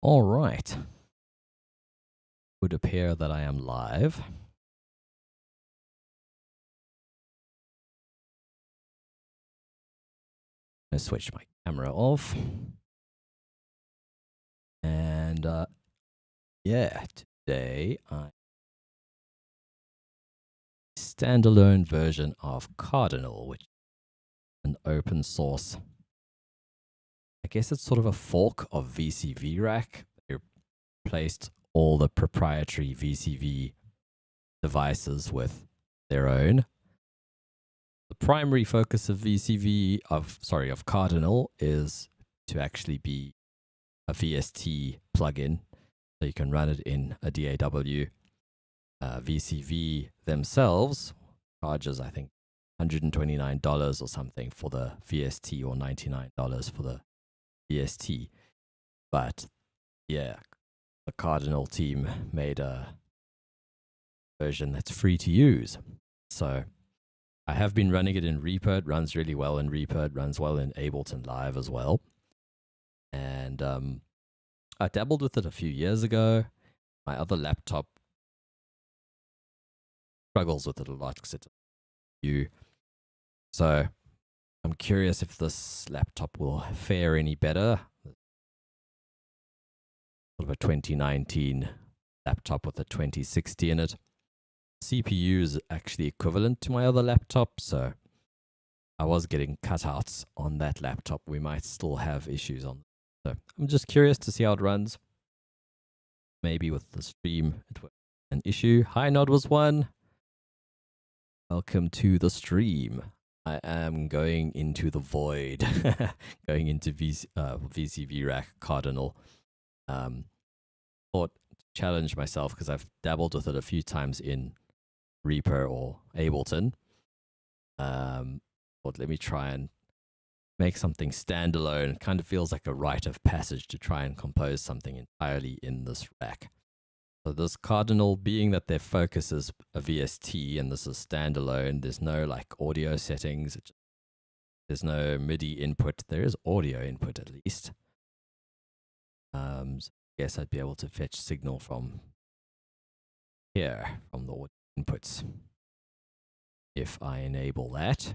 All right. Would appear that I am live. I'm going to switch my camera off. And yeah, today I standalone version of Cardinal, which is an open source. I guess it's sort of a fork of VCV Rack. They replaced all the proprietary VCV devices with their own. The primary focus of of Cardinal is to actually be a VST plugin, so you can run it in a DAW. VCV themselves charges, I think, $129 or something for the VST, or $99 for the VST. But yeah, the Cardinal team made a version that's free to use. So I have been running it in Reaper. It runs really well in Reaper. It runs well in Ableton Live as well. And I dabbled with it a few years ago. My other laptop struggles with it a lot because it's you. So I'm curious if this laptop will fare any better. Sort of a 2019 laptop with a 2060 in it. CPU is actually equivalent to my other laptop, so I was getting cutouts on that laptop. We might still have issues on. So I'm just curious to see how it runs. Maybe with the stream it was an issue. Hi, Nod was one. Welcome to the stream. I am going into the void, going into VCV Rack Cardinal. Thought to challenge myself because I've dabbled with it a few times in Reaper or Ableton. Thought let me try and make something standalone. It kind of feels like a rite of passage to try and compose something entirely in this rack. So this Cardinal, being that their focus is a VST and this is standalone, there's no like audio settings. There's no MIDI input. There is audio input at least. So I guess I'd be able to fetch signal from here, from the audio inputs, if I enable that.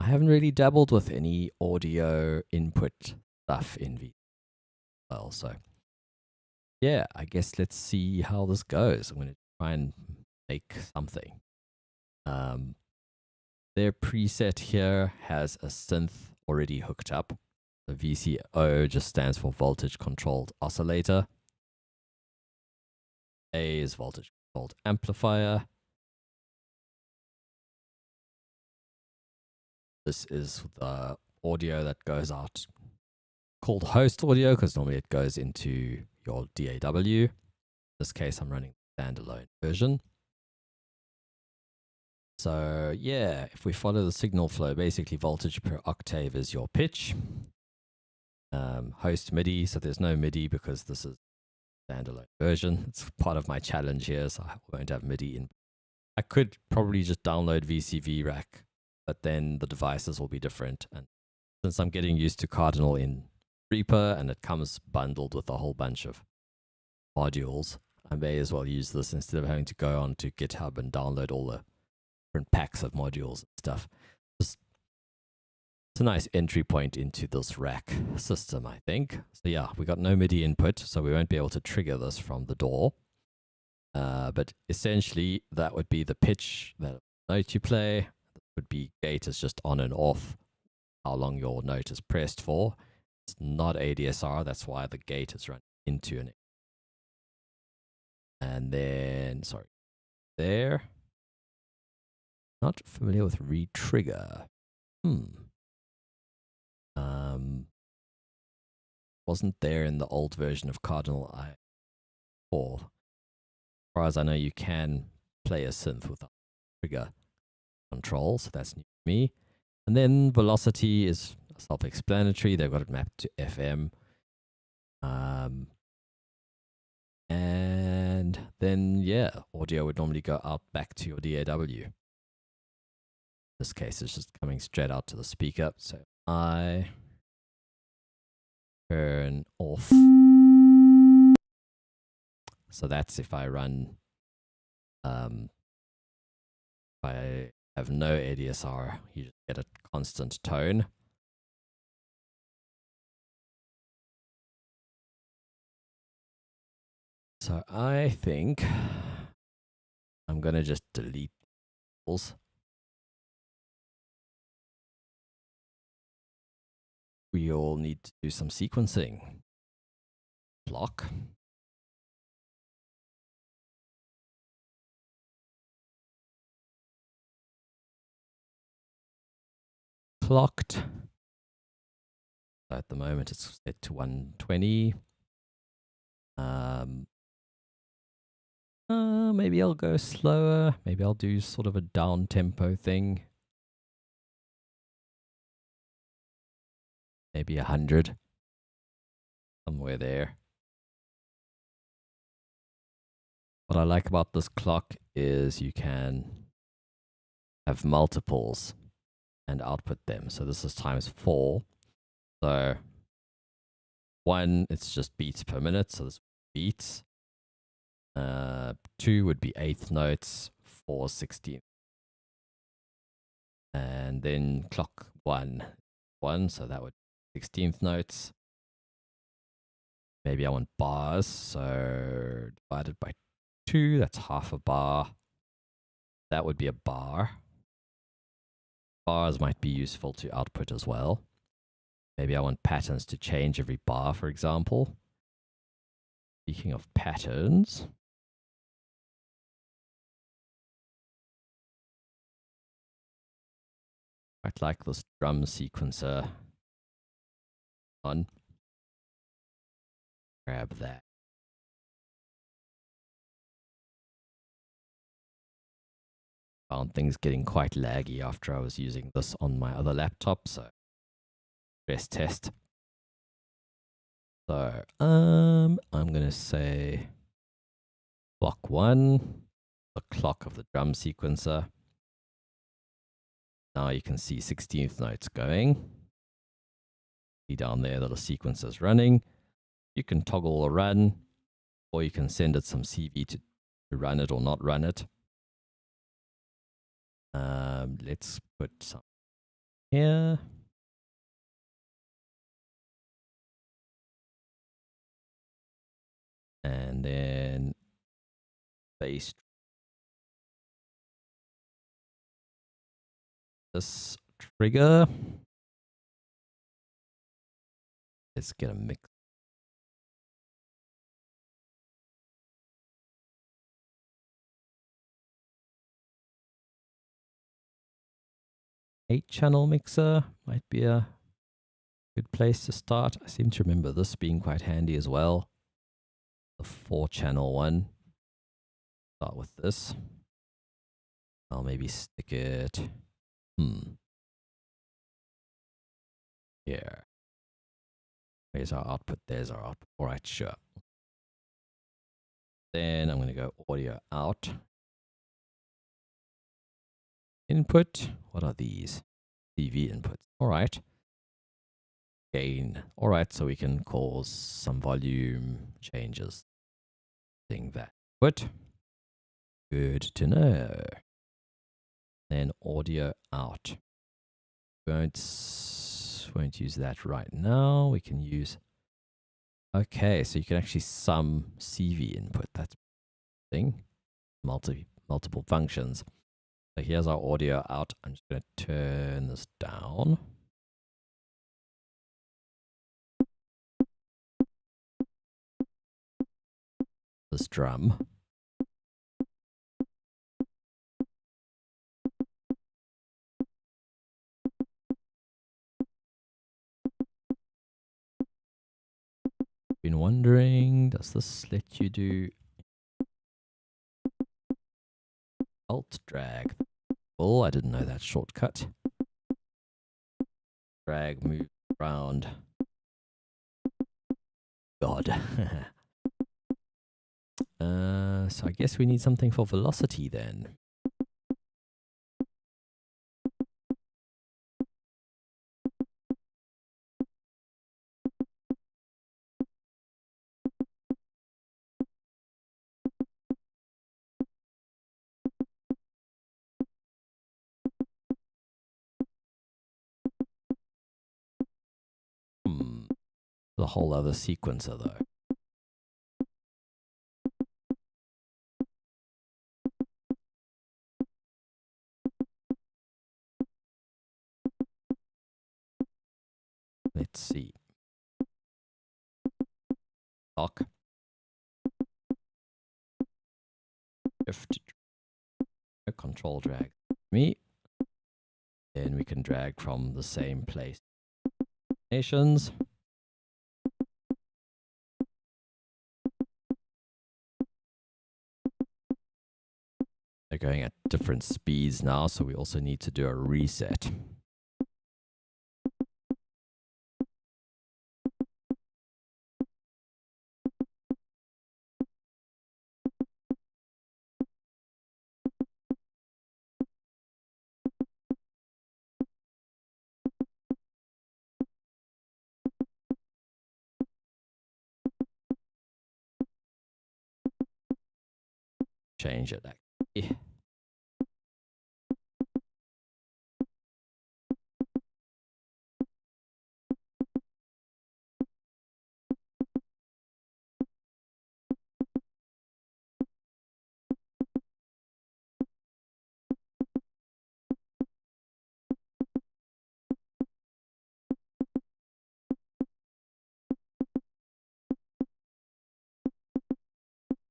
I haven't really dabbled with any audio input stuff in V. Well, so yeah, I guess let's see how this goes. I'm going to try and make something. Their preset here has a synth already hooked up. The VCO just stands for voltage controlled oscillator. A is voltage controlled amplifier. This is the audio that goes out, called host audio, because normally it goes into your DAW. In this case, I'm running the standalone version. So yeah, if we follow the signal flow, basically voltage per octave is your pitch. Host MIDI, so there's no MIDI because this is standalone version. It's part of my challenge here, so I won't have MIDI in. I could probably just download VCV Rack, but then the devices will be different. And since I'm getting used to Cardinal in Reaper and it comes bundled with a whole bunch of modules, I may as well use this instead of having to go on to GitHub and download all the different packs of modules and stuff. Just, it's a nice entry point into this rack system, I think. So yeah, we got no MIDI input, so we won't be able to trigger this from the door. But essentially, that would be the pitch, that note you play. That would be gate is just on and off, how long your note is pressed for. It's not ADSR, that's why the gate is run into an. And then, sorry, there. Not familiar with retrigger. Wasn't there in the old version of Cardinal I4. As far as I know, you can play a synth without trigger control, so that's new to me. And then velocity is self-explanatory. They've got it mapped to FM. And then, yeah, audio would normally go out back to your DAW. In this case, it's just coming straight out to the speaker. So turn off. So that's if I run, if I have no ADSR, you just get a constant tone. So I think I'm going to just delete those. We all need to do some sequencing. Block. Clocked. At the moment, it's set to 120. Maybe I'll go slower. Maybe I'll do sort of a down tempo thing. Maybe 100. Somewhere there. What I like about this clock is you can have multiples and output them. So this is times 4. So 1, it's just beats per minute. So this beats. 2 would be 8th notes, 4 16th. And then clock 1, so that would be 16th notes. Maybe I want bars, so divided by 2, that's half a bar. That would be a bar. Bars might be useful to output as well. Maybe I want patterns to change every bar, for example. Speaking of patterns, quite like this drum sequencer on. Grab that. Found things getting quite laggy after I was using this on my other laptop, so stress test. So I'm gonna say clock 1, the clock of the drum sequencer. Now you can see 16th notes going. See down there that the sequencer is running. You can toggle the run, or you can send it some CV to run it or not run it. Let's put some here. And then bass. This trigger. Let's get a mix. Eight-channel mixer might be a good place to start. I seem to remember this being quite handy as well. The 4-channel one. Start with this. I'll maybe stick it. Here. Where's our output? There's our output. All right, sure. Then I'm going to go audio out. Input. What are these? CV inputs. All right. Gain. All right, so we can cause some volume changes. Thing that. But good to know. Then audio out. Won't use that right now. We can use. Okay, so you can actually sum CV input. That's thing. Multiple functions. So here's our audio out. I'm just going to turn this down. This drum. Been wondering, does this let you do alt drag? Oh, I didn't know that shortcut. Drag, move around. God. So I guess we need something for velocity then. The whole other sequencer though. Let's see. Lock. Shift. Control drag. Me. Then we can drag from the same place. Nations. They're going at different speeds now, so we also need to do a reset. Change it actually.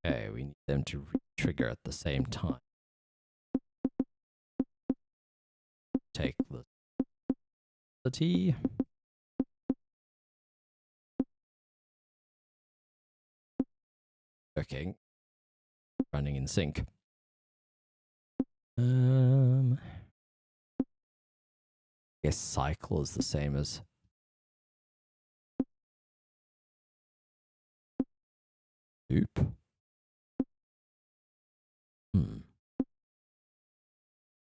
Okay, we need them to trigger at the same time. Take the T. Working. Running in sync. Guess cycle is the same as loop.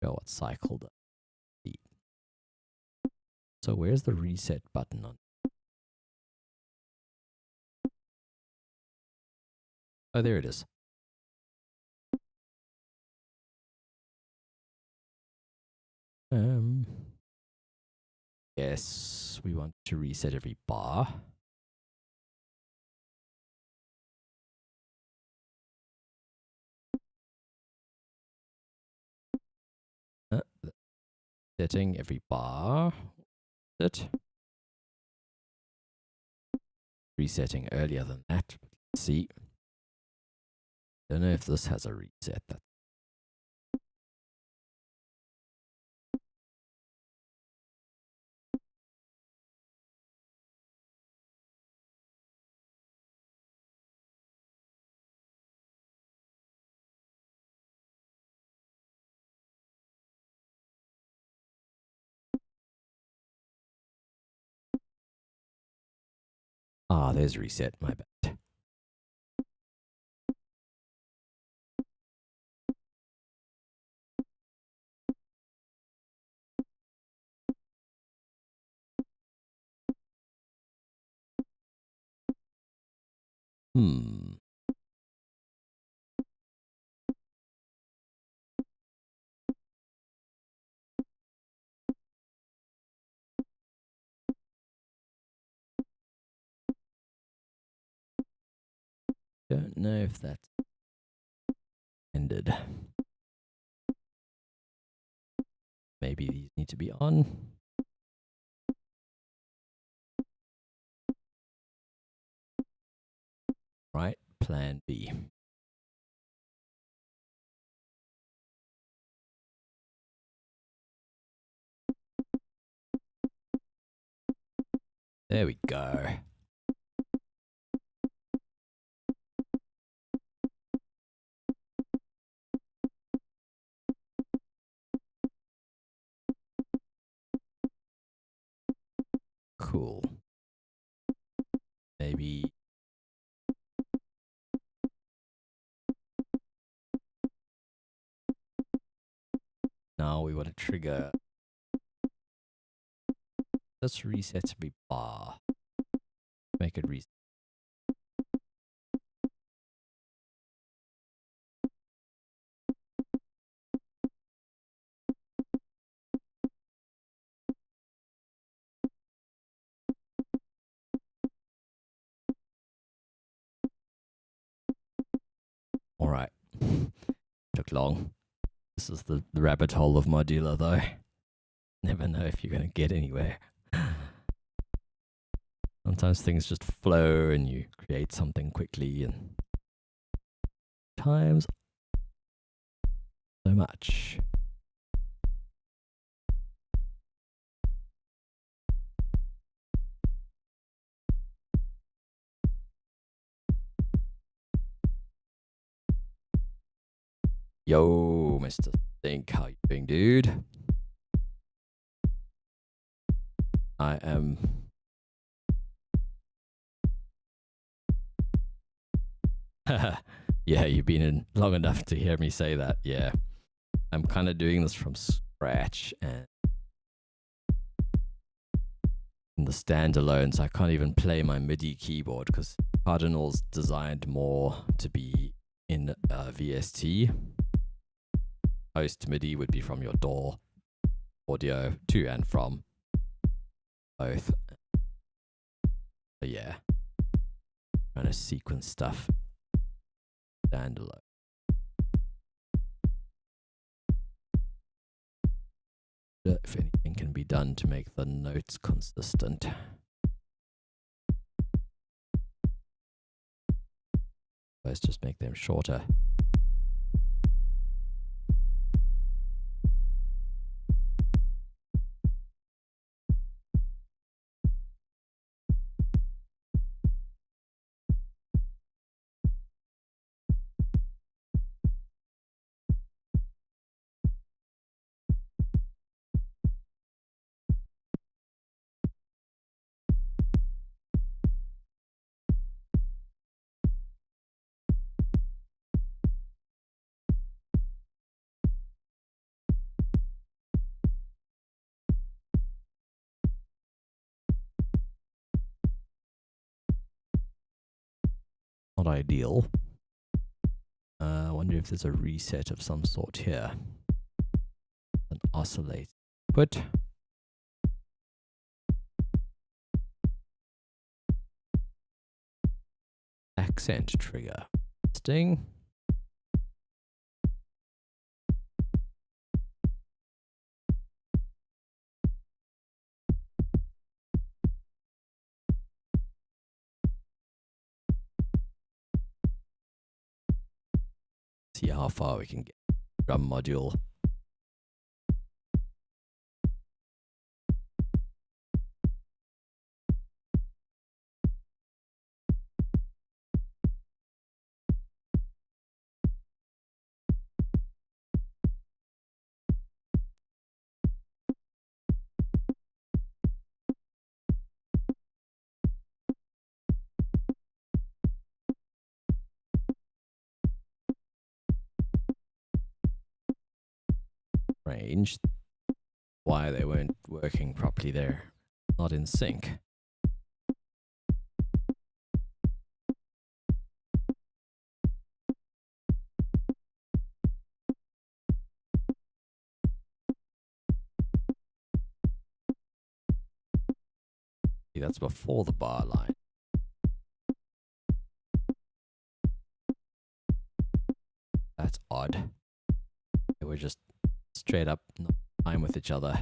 Show what cycle does. So where's the reset button on? Oh, there it is. Yes, we want to reset every bar. Setting every bar. Resetting earlier than that. Let's see. Don't know if this has a reset. Ah, there's reset. My bad. Don't know if that's ended. Maybe these need to be on. Right, plan B. There we go. Cool. Maybe now we want to trigger. Let's reset every bar. Make it reset. take long. This is the rabbit hole of modular, though. Never know if you're going to get anywhere. Sometimes things just flow and you create something quickly, and times so much. Yo, Mr. Think, how you doing, dude? I am... Yeah, you've been in long enough to hear me say that, yeah. I'm kind of doing this from scratch, and in the standalone, so I can't even play my MIDI keyboard because Cardinal's designed more to be in VST. Host MIDI would be from your DAW audio to and from both. But yeah, trying to sequence stuff standalone. If anything can be done to make the notes consistent. Let's just make them shorter. Not ideal. I wonder if there's a reset of some sort here. An oscillate put. Accent trigger. Sting. See how far we can get. Drum module. Range. Why they weren't working properly there. Not in sync. See, that's before the bar line. That's odd. They were just straight up not in time with each other.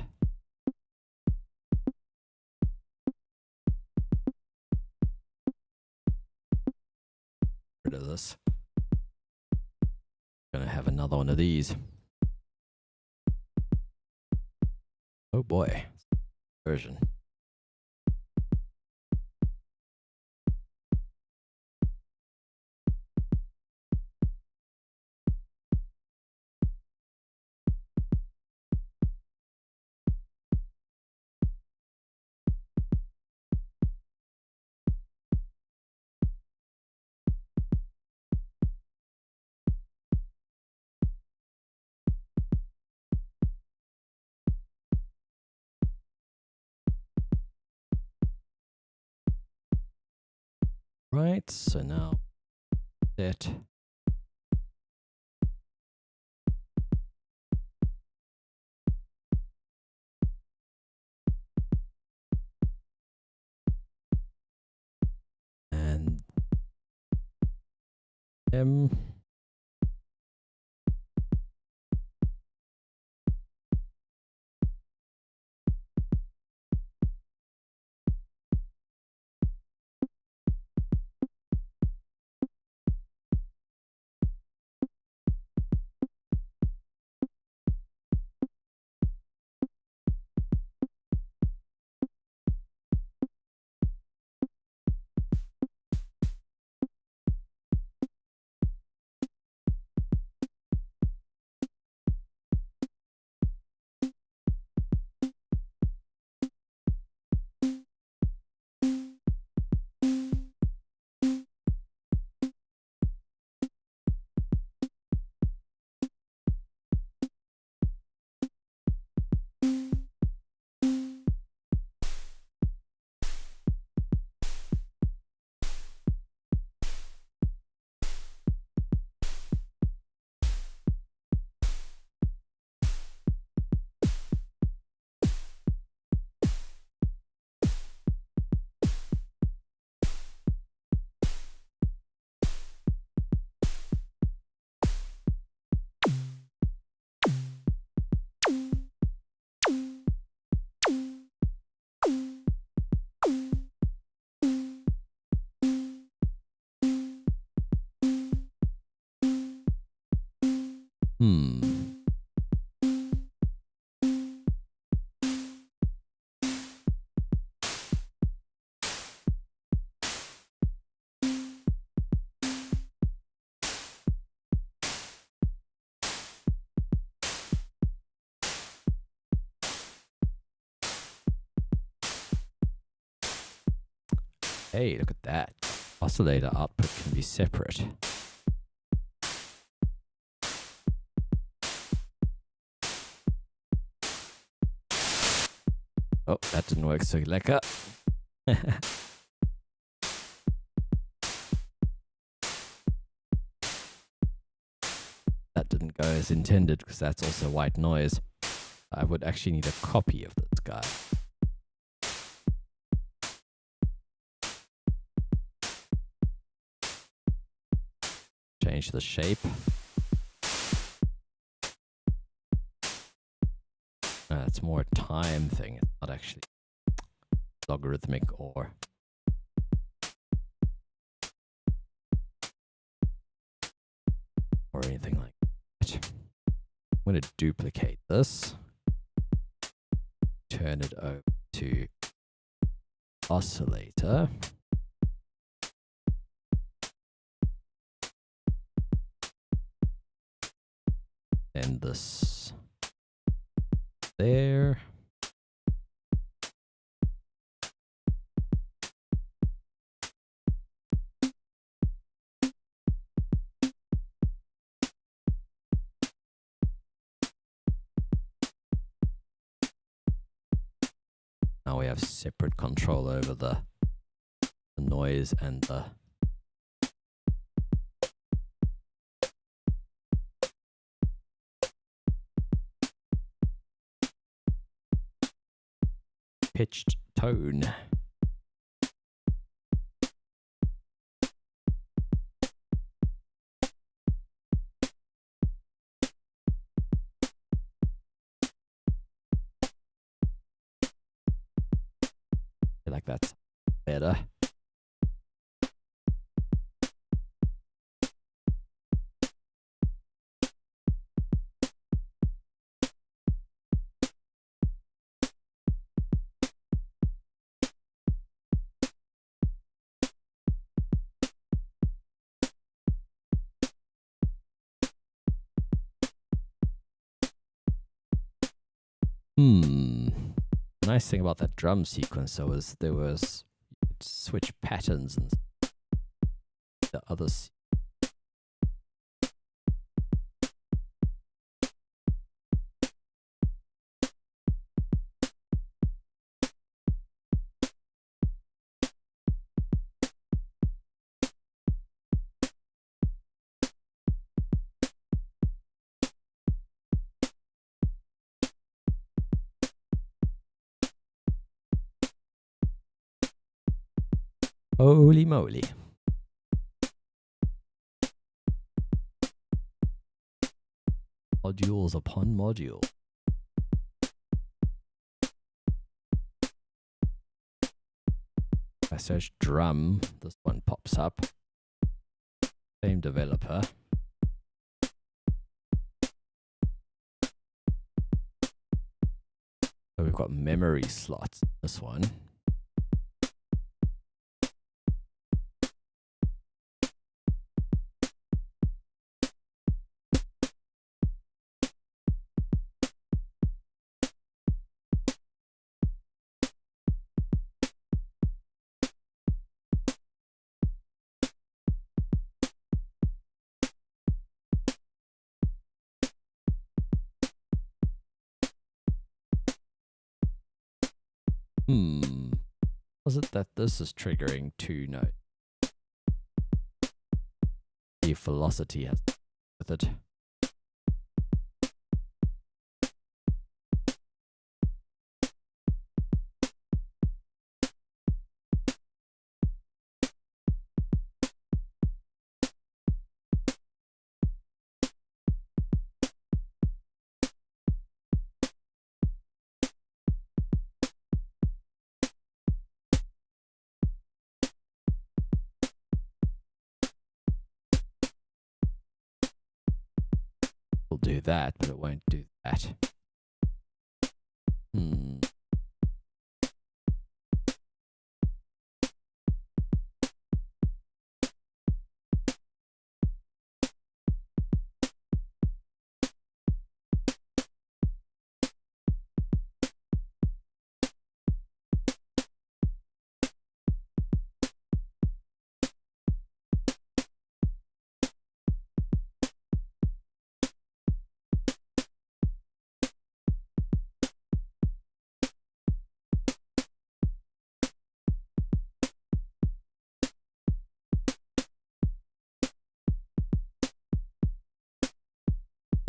Rid of this. Gonna have another one of these. Oh boy. Version. Right, so now set. And M. Hmm. Hey, look at that. Oscillator output can be separate. Oh, that didn't work so lekker. That didn't go as intended because that's also white noise. I would actually need a copy of this guy. Change the shape. It's more a time thing. It's not actually logarithmic or anything like that. I'm going to duplicate this. Turn it over to oscillator. And this there. Now we have separate control over the noise and the pitched tone. I feel like that's better. Nice thing about that drum sequencer was there was switch patterns and the others. Holy moly. Modules upon module. If I search drum, this one pops up. Same developer. So we've got memory slots. This one. Was it that this is triggering 2 notes? The velocity has with it. do that, but it won't do that.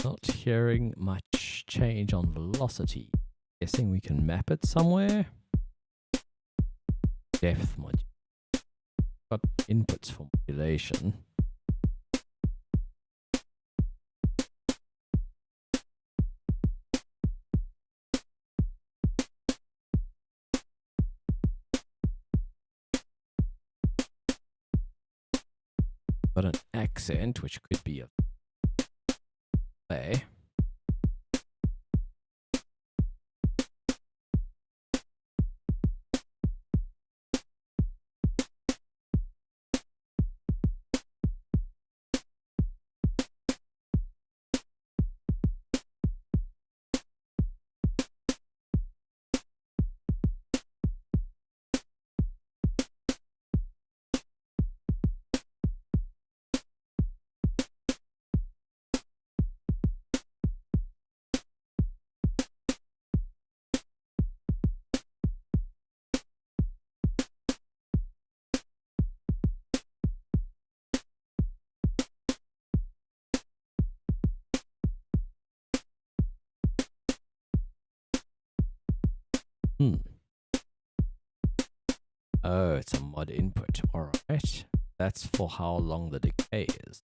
Not hearing much change on velocity. Guessing we can map it somewhere. Depth module. Got inputs for modulation. Got an accent, which could be a play. Oh, it's a mod input. Alright. That's for how long the decay is.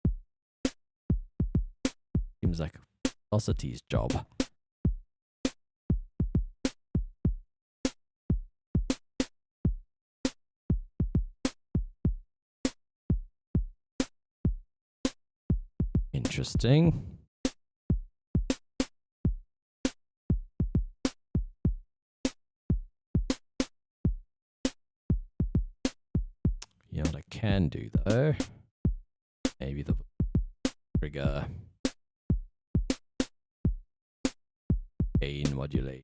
Seems like velocity's job. Interesting. You know what I can do though? Maybe the trigger gain modulator.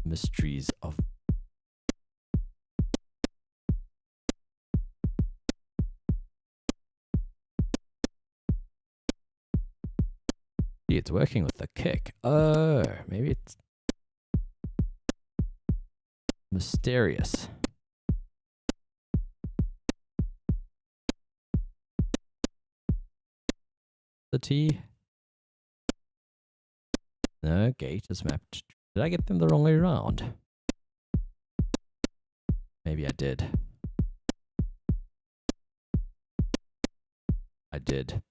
Mysteries of it's working with the kick. Oh, maybe it's mysterious. The T. No, gate is mapped. Did I get them the wrong way around? Maybe I did. I did.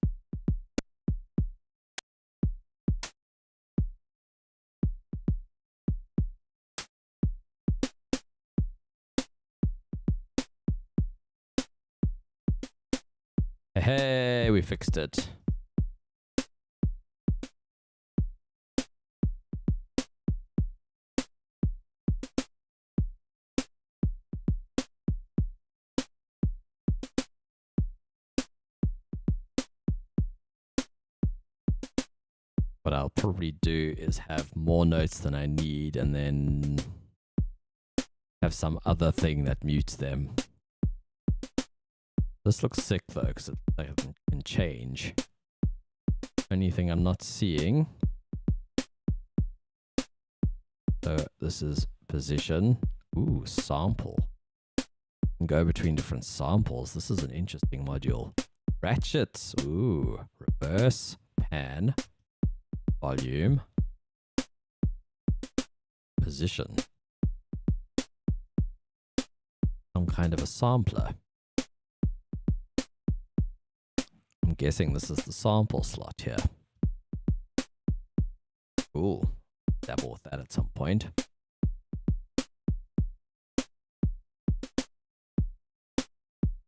Hey, we fixed it. What I'll probably do is have more notes than I need and then have some other thing that mutes them. This looks sick though, because it can change. Only thing I'm not seeing. So this is position. Ooh, sample. And go between different samples. This is an interesting module. Ratchets. Ooh, reverse, pan, volume, position. Some kind of a sampler. I'm guessing this is the sample slot here. Ooh, dabble with that at some point.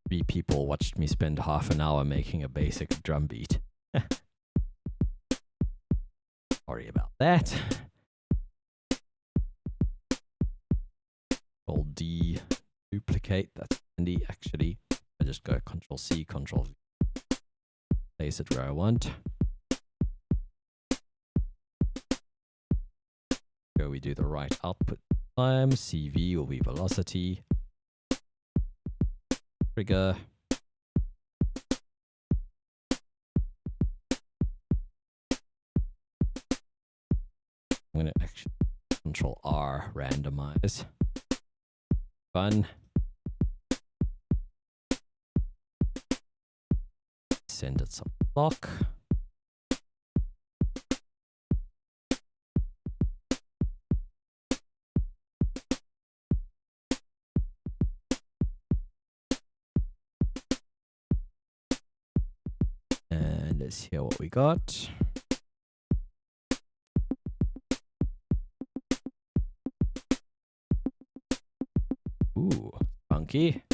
Three people watched me spend half an hour making a basic drum beat. Sorry about that. Control D, duplicate. That's handy actually. I just go Control C, Control V. Place it where I want. Here we do the right output time. CV will be velocity. Trigger. I'm going to actually Control R, randomize. Fun. Send it some clock. And let's hear what we got. Ooh, funky.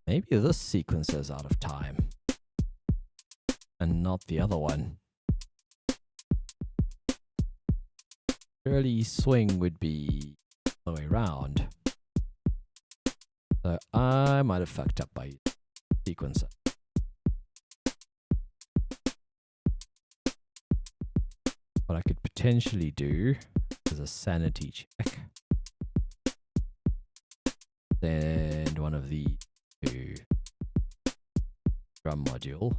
Maybe this sequencer is out of time and not the other one. Surely swing would be the way around. So I might have fucked up by sequencer. What I could potentially do is a sanity check. Send one of the to drum module.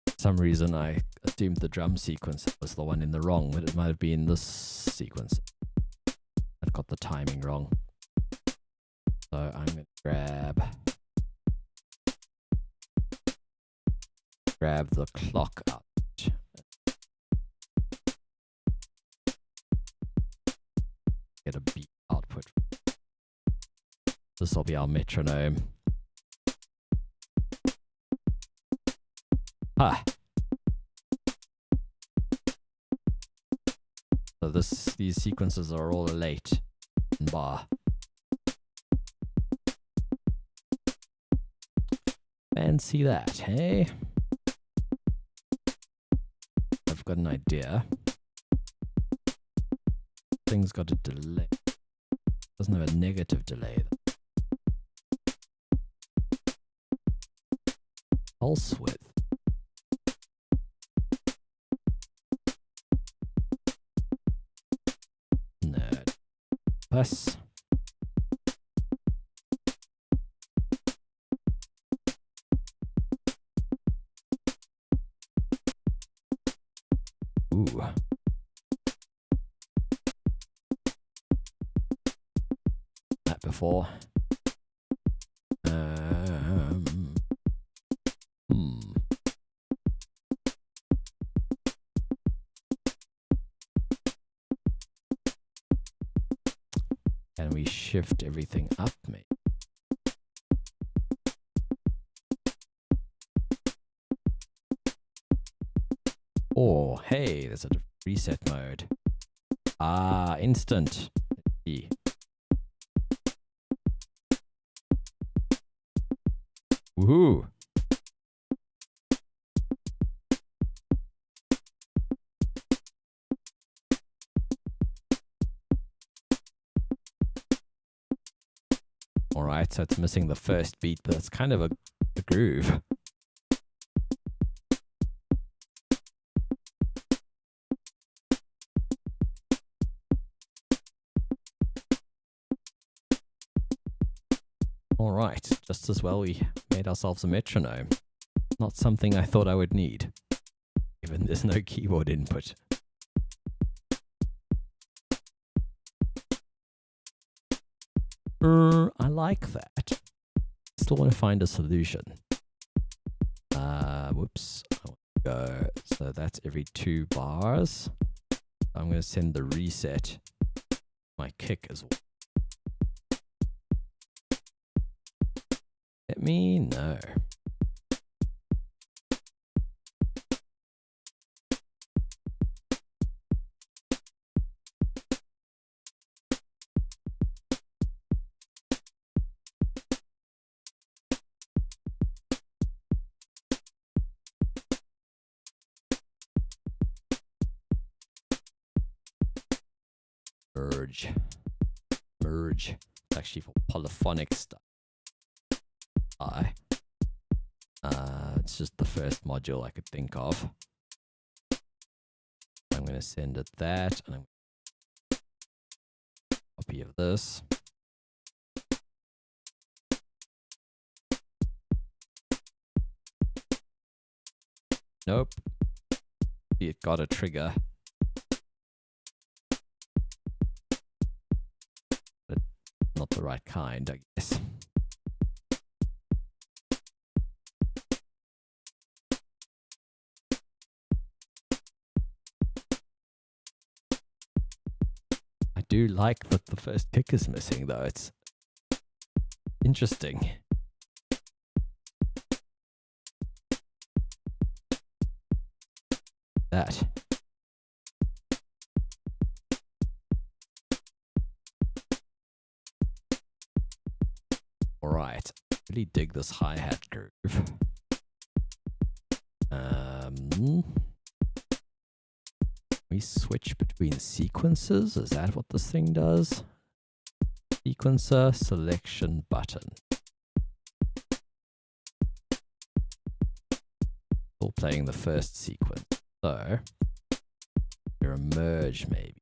For some reason I assumed the drum sequence was the one in the wrong, but it might have been this sequence. I've got the timing wrong. So I'm going to grab the clock out. Get a beat output. This will be our metronome. Ah. So these sequences are all late in bar. Fancy that, hey? I've got an idea. Thing's got a delay. Doesn't have a negative delay. pulse width. Nerd. Plus. Ooh. That before. Can we shift everything up, maybe? Oh, hey, there's a reset mode. Ah, instant. Let's see. Woohoo! Alright, so it's missing the first beat, but it's kind of a groove. Alright, just as well we made ourselves a metronome. Not something I thought I would need, given there's no keyboard input. I like that. Still want to find a solution. Whoops. I want to go. So that's every 2 bars. I'm going to send the reset my kick as well. Let me know. Merge. It's actually for polyphonic stuff. It's just the first module I could think of. I'm going to send it that, and I'm going to copy of this. Nope. It got a trigger. But not the right kind, I guess. I do like that the first kick is missing, though. It's interesting. That. Alright. Really dig this hi-hat groove. We switch between sequences. Is that what this thing does? Sequencer selection button. Still playing the first sequence. So, there a merge maybe.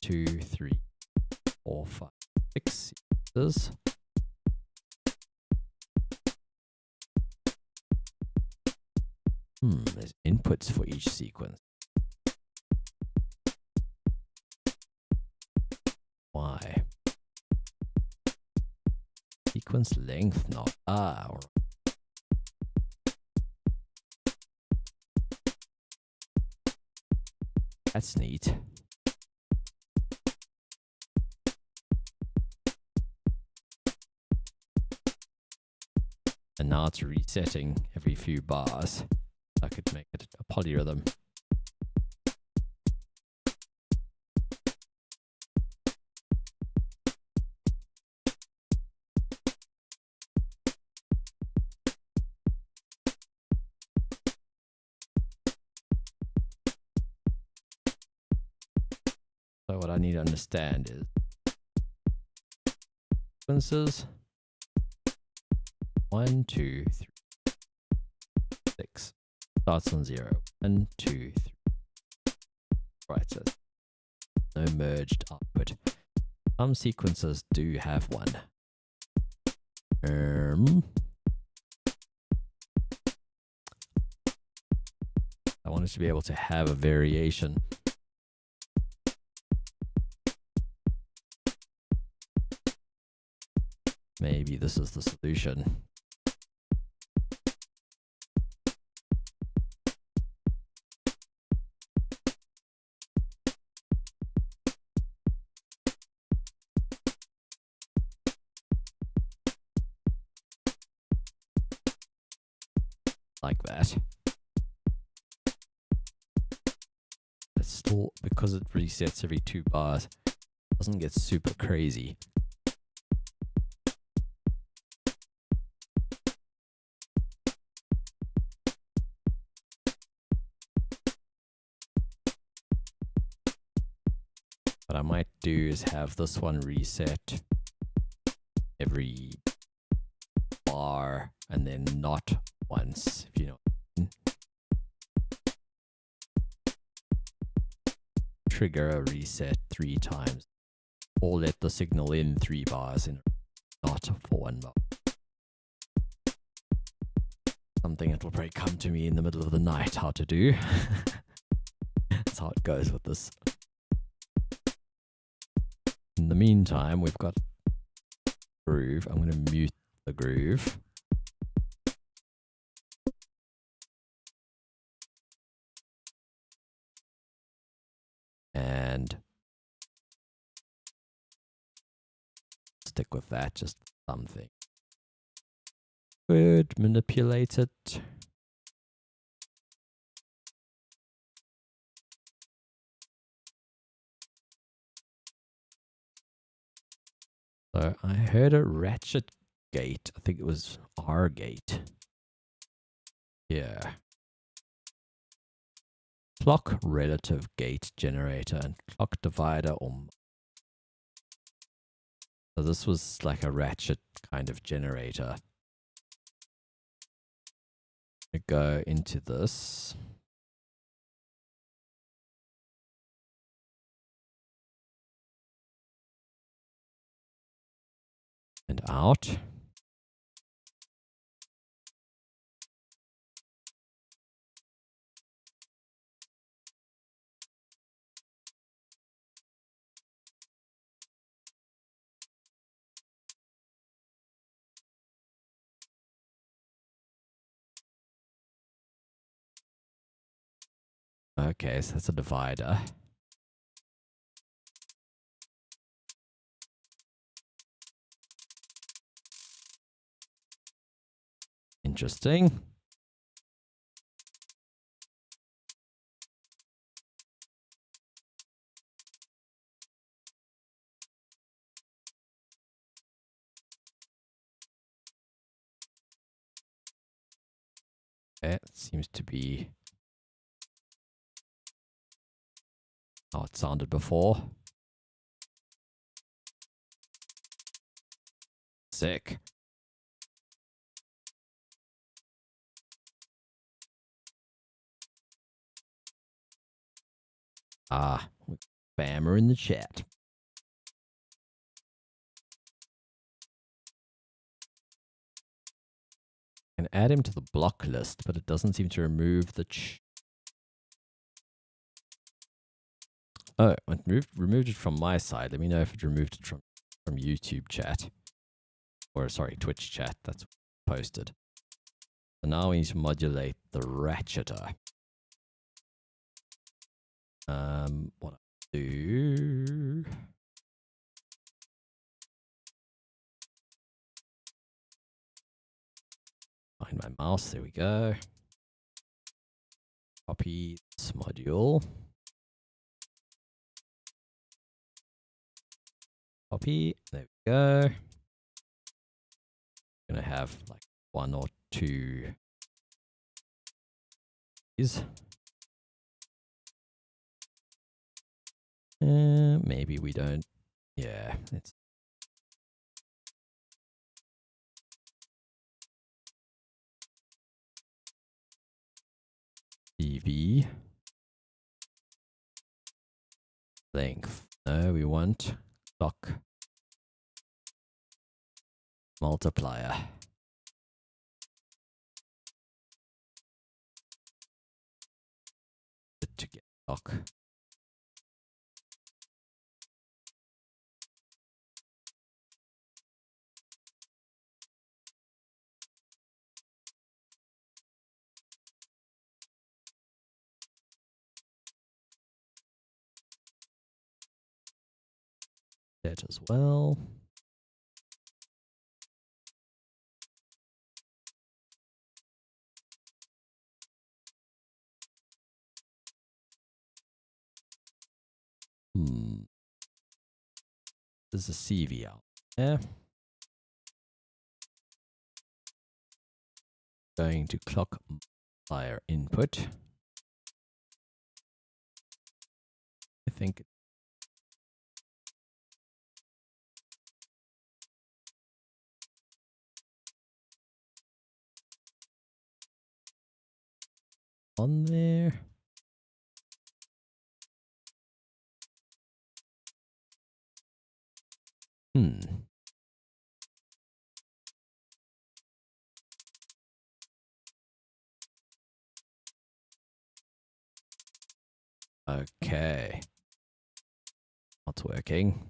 2, 3, 4, 5, 6 sequences. There's inputs for each sequence. Why? Sequence length not. All right. That's neat. And now it's resetting every few bars. I could make it a polyrhythm. So what I need to understand is sequences 1, 2, 3, 6. Starts on 0. 1, 2, 3. Right, so no merged output. Some sequences do have one. I wanted to be able to have a variation. Maybe this is the solution. Like that. It's still, because it resets every 2 bars, it doesn't get super crazy. What I might do is have this one reset every bar and then not once, if you know what I mean. Trigger a reset 3 times, or let the signal in 3 bars and not for 1 bar. Something that will probably come to me in the middle of the night how to do. That's how it goes with this. In the meantime, we've got groove. I'm going to mute the groove. And stick with that, just something. Good, manipulate it. So I heard a ratchet gate. I think it was R gate. Yeah. Clock relative gate generator and clock divider. So this was like a ratchet kind of generator. I go into this. And out. Okay, so that's a divider. Interesting. Okay, it seems to be how it sounded before. Sick. Ah, spammer in the chat. I can add him to the block list, but it doesn't seem to remove the oh, it removed it from my side. Let me know if it removed it from YouTube chat. Or sorry, Twitch chat. That's posted. So now we need to modulate the ratcheter. What I do? Find my mouse. There we go. Copy this module. Copy. There we go. I'm gonna have like 1 or 2. Maybe we don't. Yeah, it's CV length. No, we want clock multiplier. To get clock. That as well. There's a CV out there. Going to clock multiplier input. I think on there. Okay. Not working.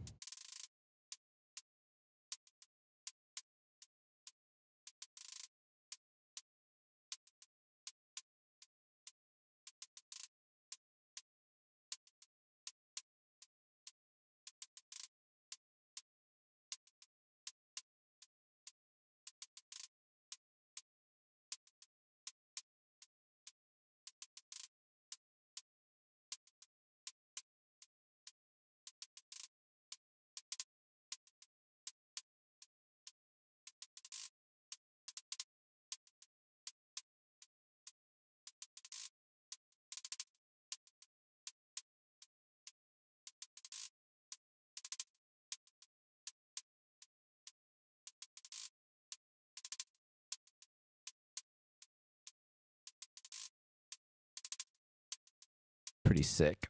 Pretty sick.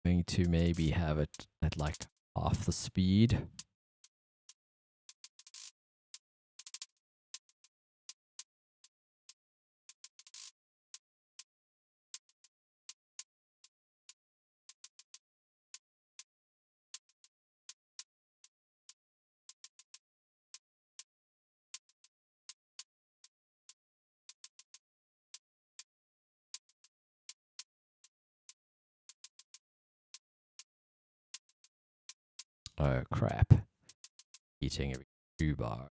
Going to maybe have it at like half the speed. Oh crap. Eating every 2 bars.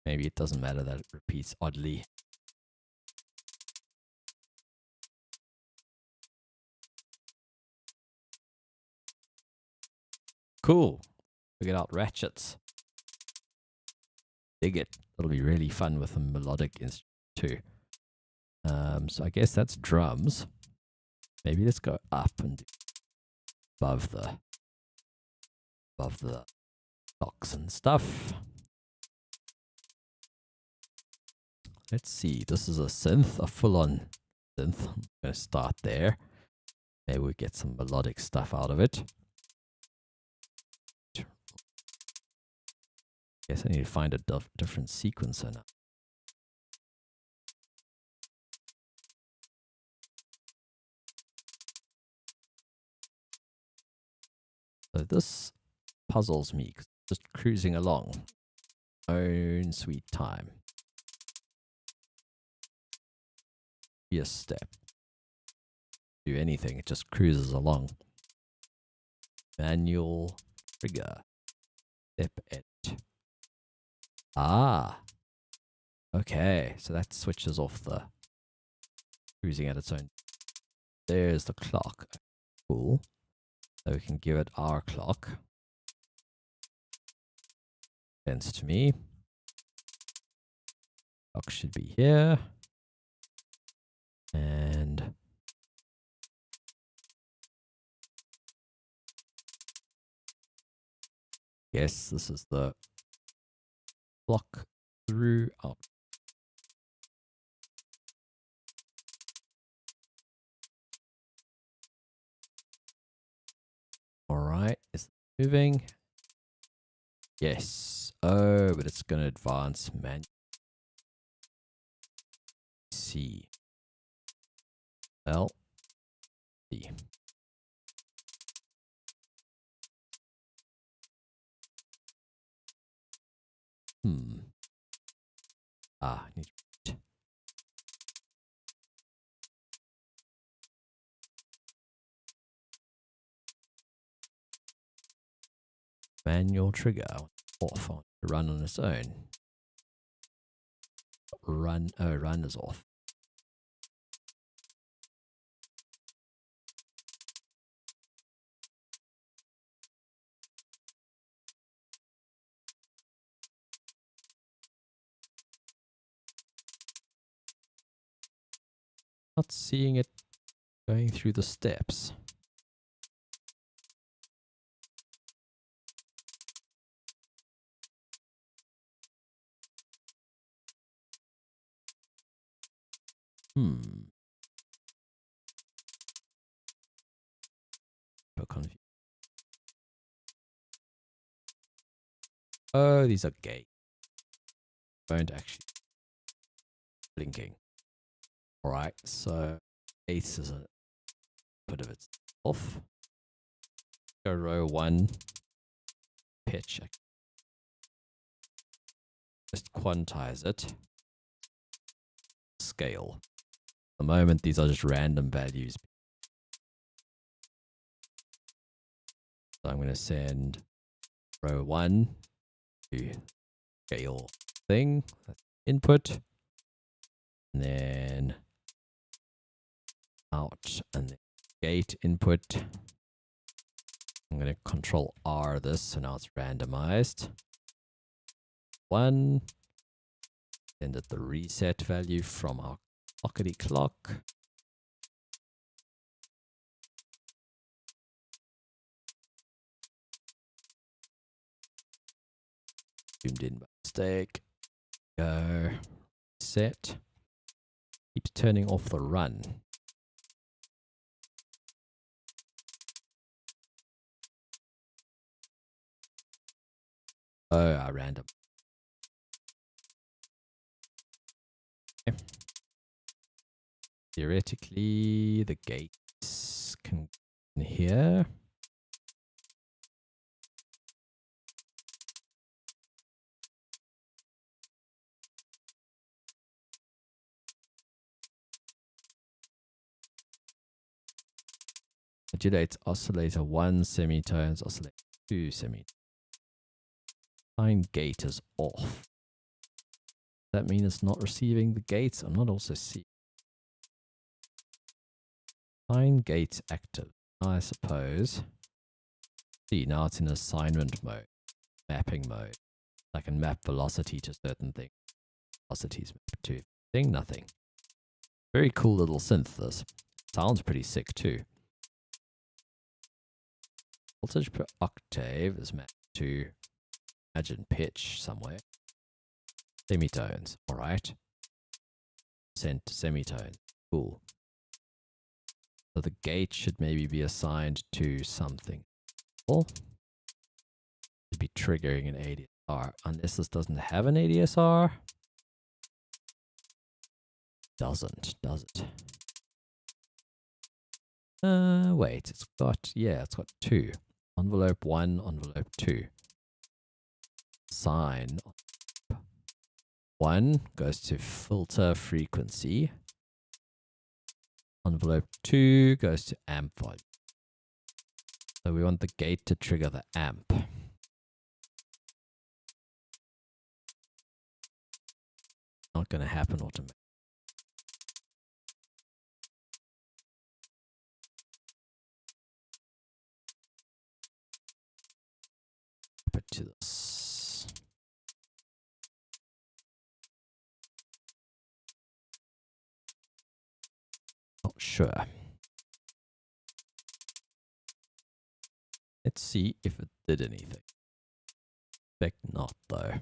Maybe it doesn't matter that it repeats oddly. Cool. Figured out ratchets. Dig it. It'll be really fun with a melodic instrument too. So I guess that's drums. Maybe let's go up and above the clocks and stuff. Let's see. This is a synth, a full-on synth. I'm going to start there. Maybe we get some melodic stuff out of it. Guess I need to find a different sequencer now. So this puzzles me, just cruising along. Own sweet time. Be a step. Do anything, it just cruises along. Manual trigger. Step edit. Ah. Okay, so that switches off the cruising at its own. There's the clock. Cool. So we can give it our clock. Sense to me. Clock should be here. And Yes, this is the block through out. All right, is it moving? Yes. Oh, but it's going to advance manually. C. L. D. Need manual trigger off on run on its own. Run is off. Not seeing it going through the steps. So confused. Oh, these are gay. Don't actually blinking. All right, so 8 is a bit of its off. Go row 1 pitch. Just quantize it. Scale. At the moment, these are just random values. So I'm going to send row 1 to scale thing. That's input. And then out and then gate input. I'm going to control R this, so now it's randomized. 1. Send it the reset value from our clockety clock. Zoomed in by mistake. Go. Set. Keeps turning off the run. Oh, random. Okay. Theoretically, the gates can in here. Modulates oscillator 1 semitones, oscillator 2 semitones. Sine gate is off. Does that mean it's not receiving the gates? I'm not also seeing. Sine gate active. I suppose. See, now it's in assignment mode, mapping mode. I can map velocity to certain things. Velocities map to thing, nothing. Very cool little synth, this. Sounds pretty sick too. Voltage per octave is mapped to, imagine, pitch somewhere. Semitones, alright. Sent to semitones, cool. So the gate should maybe be assigned to something. Should be triggering an ADSR, unless this doesn't have an ADSR. Doesn't, does it? Wait, it's got 2. Envelope 1, envelope 2. Sign 1 goes to filter frequency. Envelope 2 goes to amp volume. So we want the gate to trigger the amp. Not going to happen automatically. Put to this. Not sure. Let's see if it did anything. Expect not, though.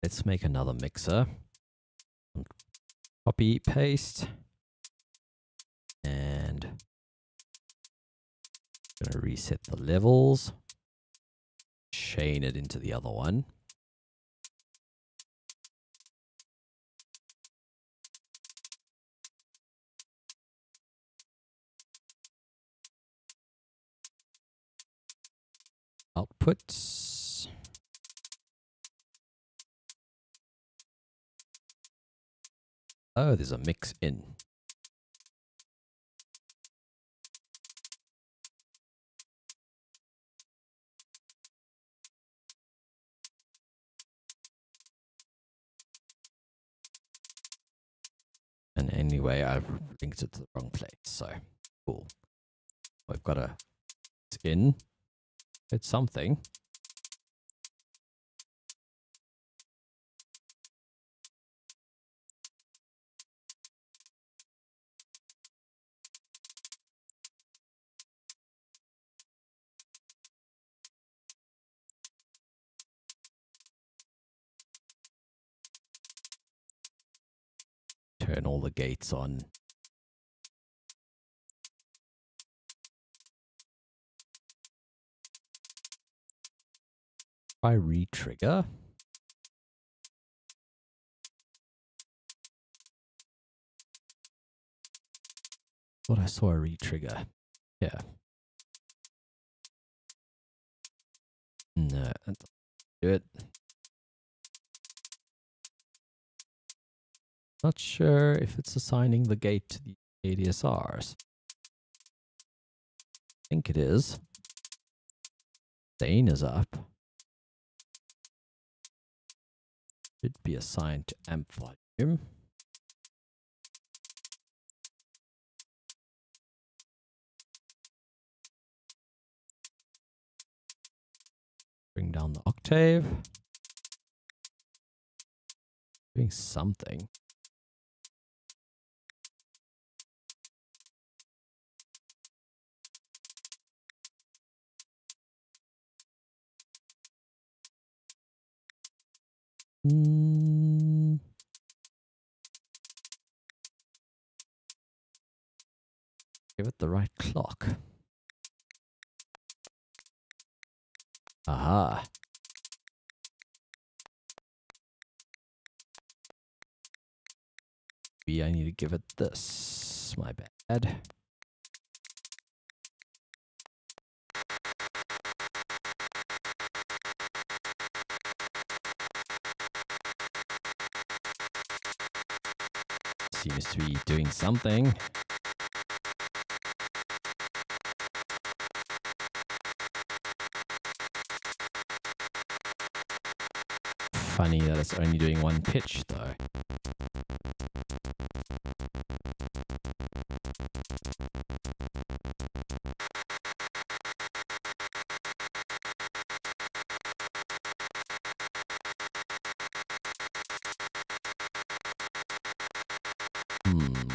Let's make another mixer. Copy, paste. And I'm going to reset the levels. Chain it into the other one. Outputs. Oh, there's a mix in. And anyway, I've linked it to the wrong place. So cool. We've got a in. It's something. Turn all the gates on. Try re-trigger. Thought I saw a re-trigger. Yeah. No, that doesn't do it. Not sure if it's assigning the gate to the ADSRs. I think it is. Gain is up. Should be assigned to amp volume. Bring down the octave. Doing something. Give it the right clock. Aha. Maybe I need to give it this. My bad. Seems to be doing something. Funny that it's only doing one pitch though.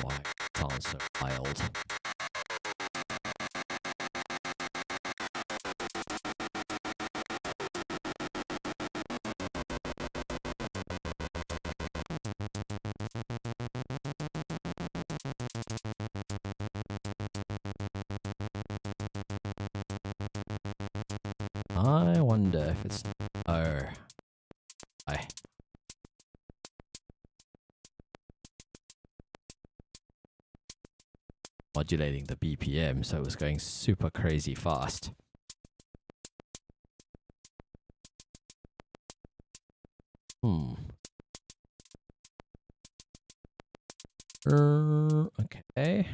Why it sounds so wild. I wonder if it's... Oh. Modulating the BPM, so it was going super crazy fast. Okay.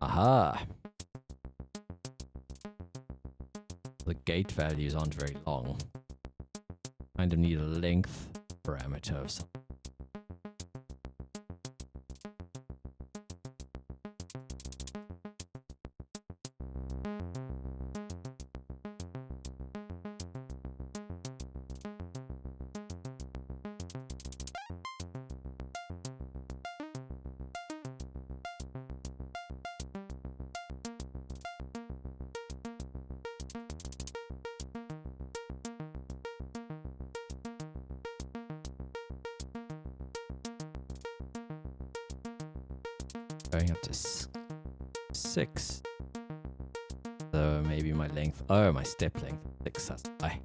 Aha. The gate values aren't very long. Kind of need a length parameter of something. going up to 6. So maybe my length. Oh, my step length. 6. That's high.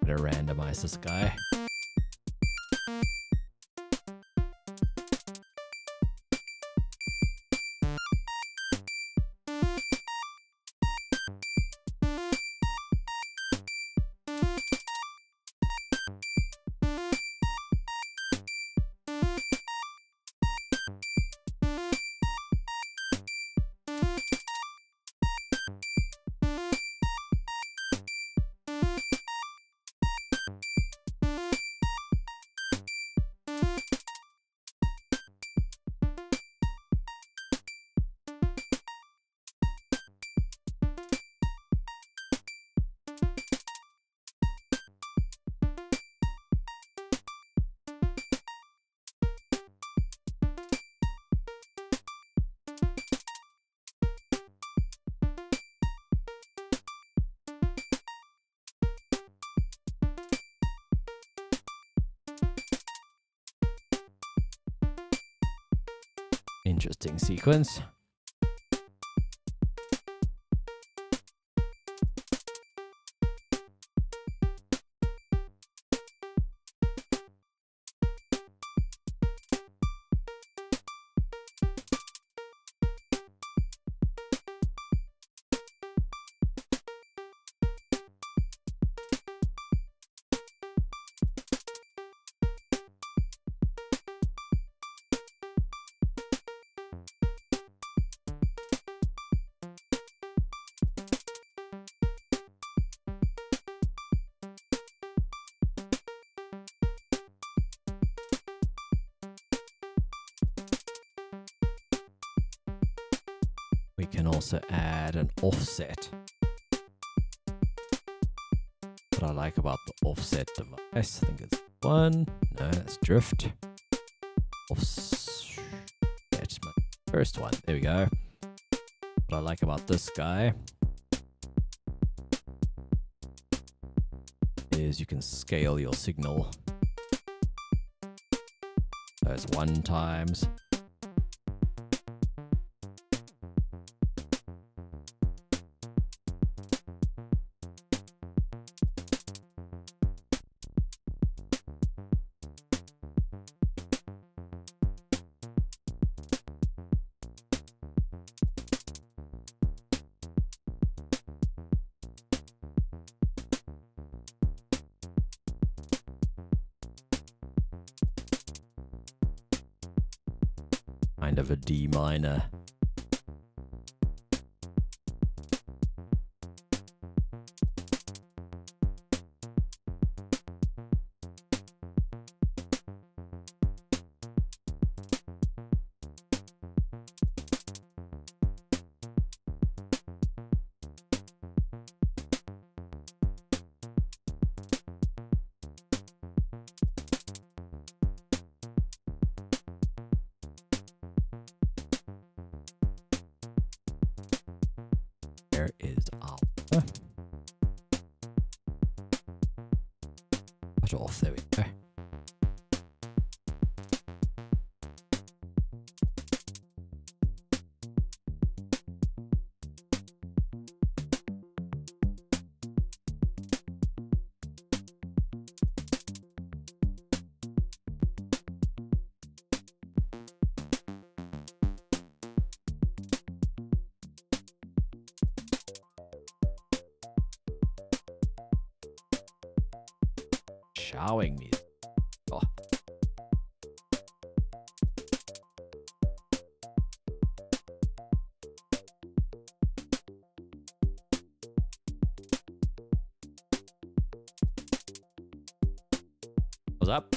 Better randomize this guy. Interesting sequence. We can also add an offset. What I like about the offset device, I think it's one. No, that's drift. Offset, my first one. There we go. What I like about this guy is you can scale your signal. So it's 1 times. Kind of a D minor. There is our cut off. There we go. Showing me. Oh. What's up?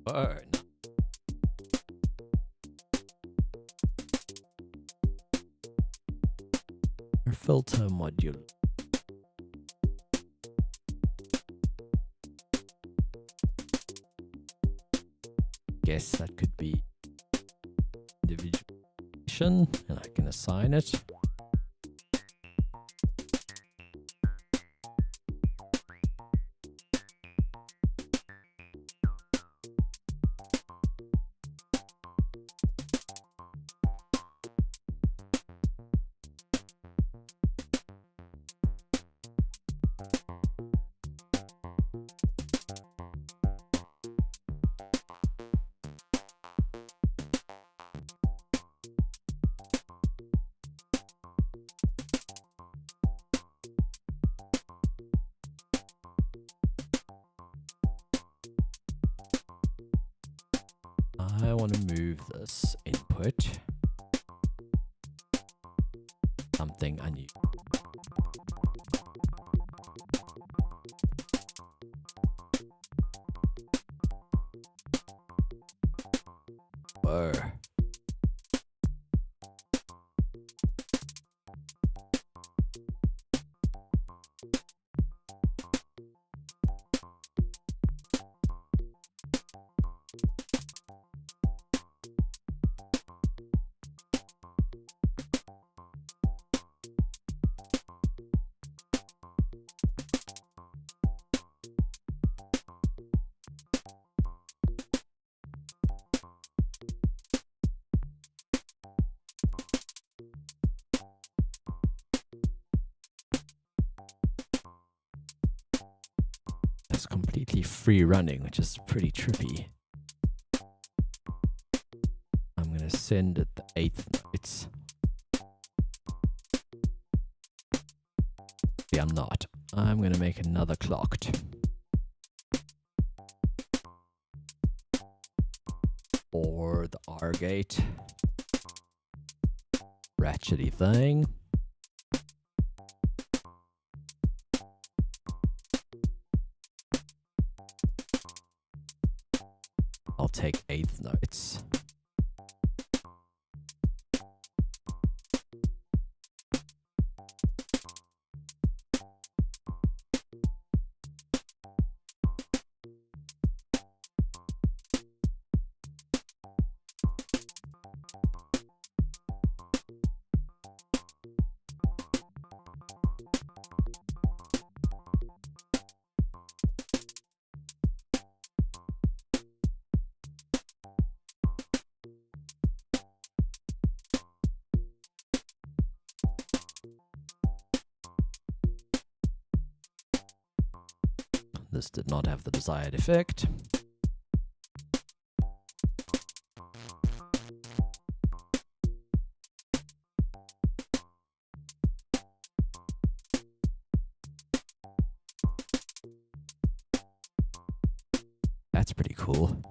Burn. Filter module. Guess that could be individuation, and I can assign it. I want to move this input something unusual. Whoa. It's completely free running, which is pretty trippy. I'm going to send it the 8th notes. Yeah, I'm not. I'm going to make another clocked. Or the R gate. Ratchety thing. I'll take eighth notes. This did not have the desired effect. That's pretty cool.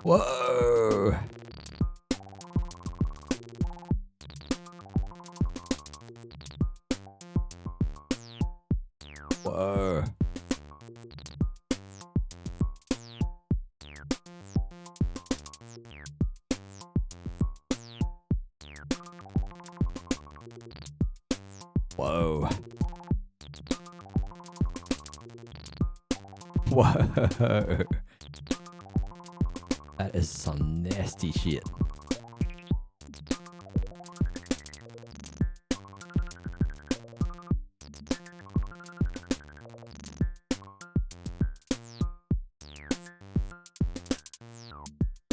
Whoa! Whoa! Whoa! Whoa! That is some nasty shit.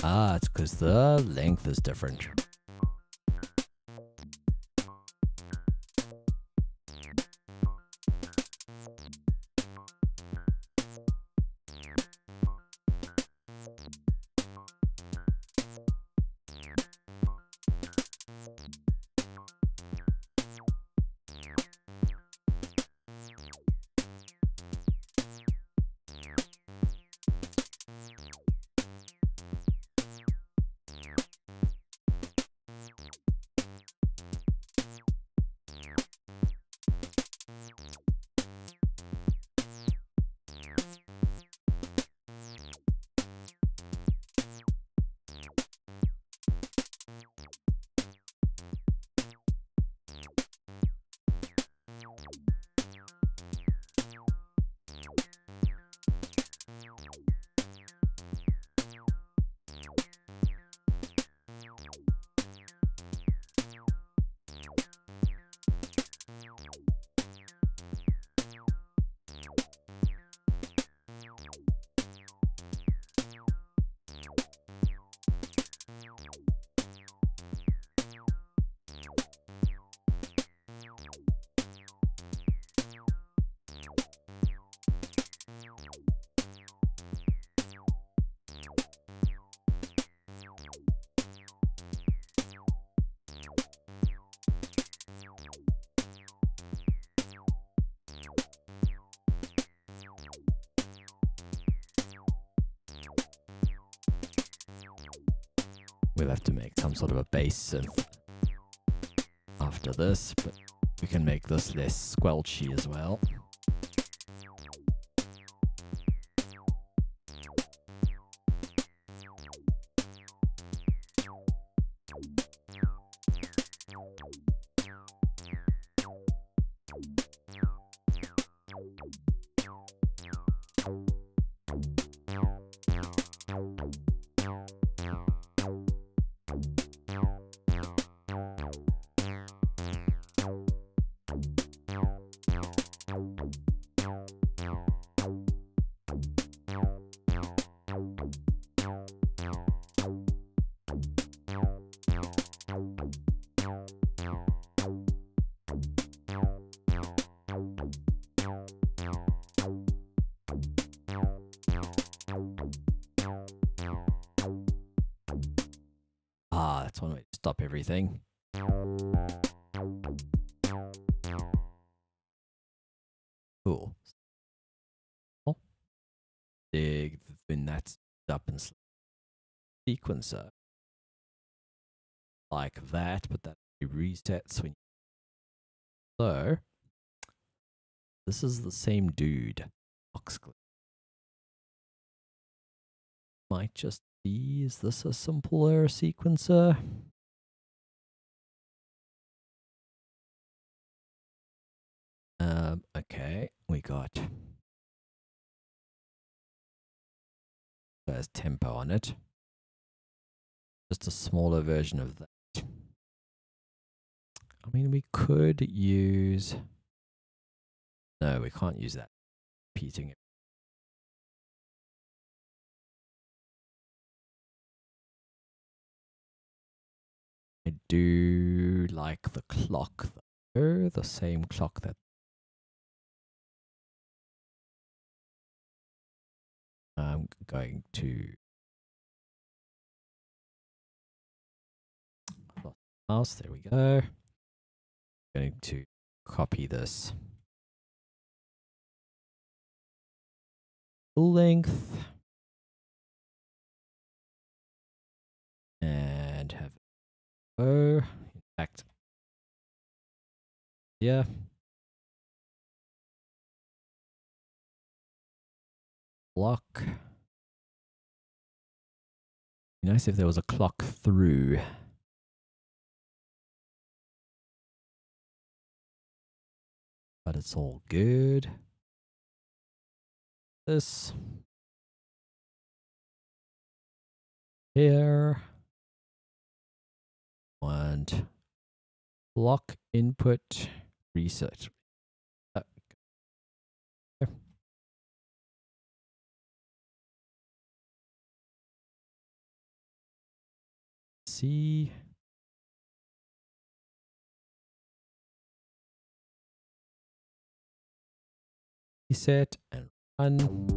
Ah, it's because the length is different. We'll have to make some sort of a bass synth after this, but we can make this less squelchy as well. stop everything. Cool. Oh. Dig when that's up and sequencer. Like that, but that resets when. So this is the same dude. Box click. Might just be, is this a simpler sequencer? Okay, we got there's tempo on it. Just a smaller version of that. I mean, we could use. No, we can't use that. Repeating it. I do like the clock though, the same clock that I'm going to mouse. There we go. Going to copy this full length and have in fact, yeah. Clock. Be nice if there was a clock through. But it's all good. This here. And clock input reset. See. Reset and run.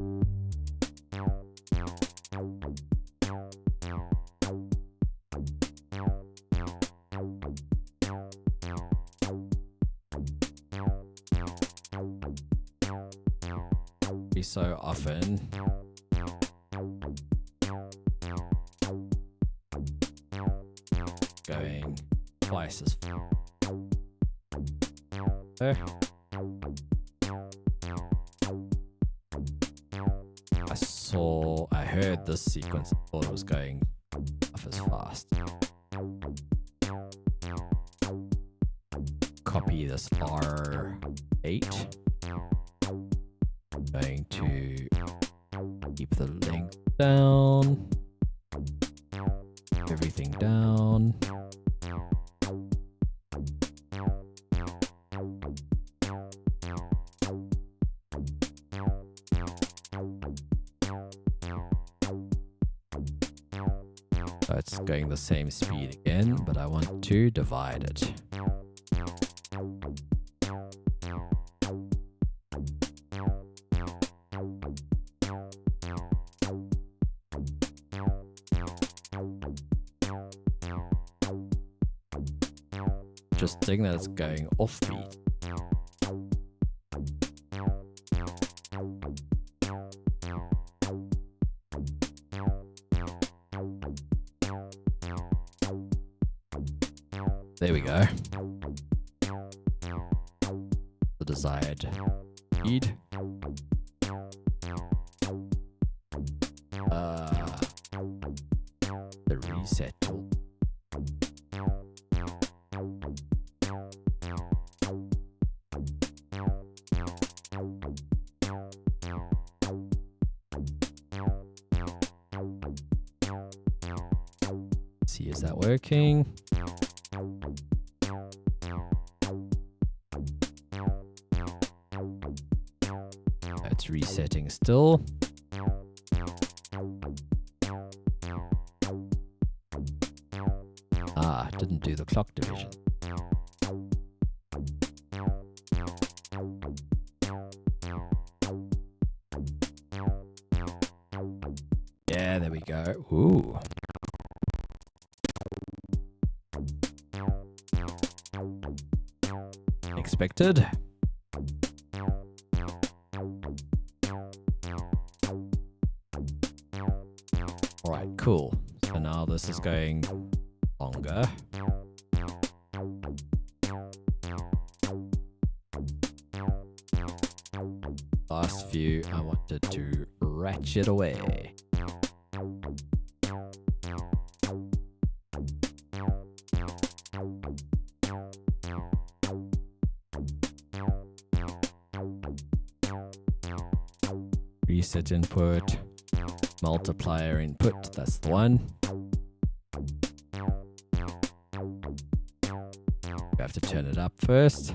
So often going twice as far. I heard this sequence, I thought it was going off as fast. Copy this R8. Going to keep the length down, everything down. So it's going the same speed again, but I want to divide it. Interesting that it's going offbeat. There we go. The desired speed. The reset tool. See, is that working? It's resetting still. Ah, didn't do the clock division. Yeah, there we go. Ooh. expected. Alright, cool. So now this is going longer. Last few I wanted to ratchet away. Reset input, multiplier input, that's the one. You have to turn it up first.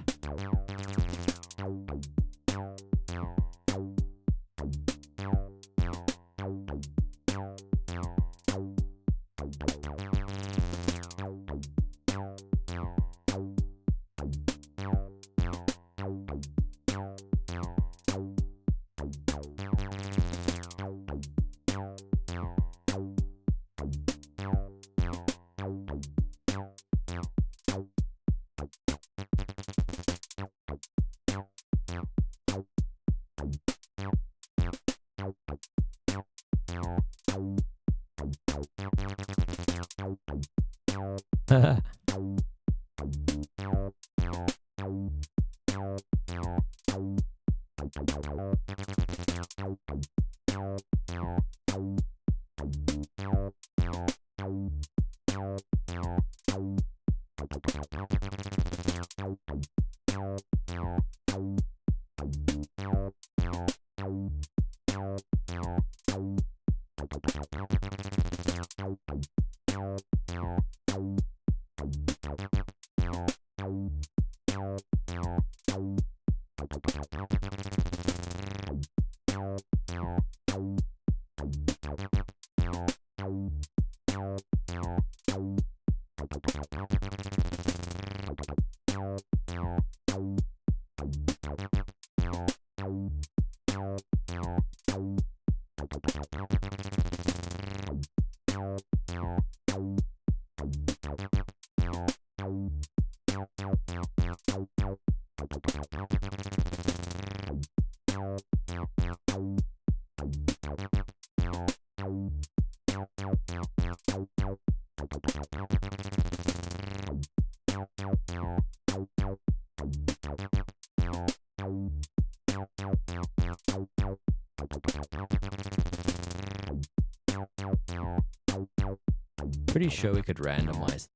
Pretty sure we could randomize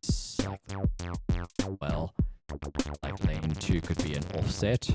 cycle. Well, like lane 2 could be an offset.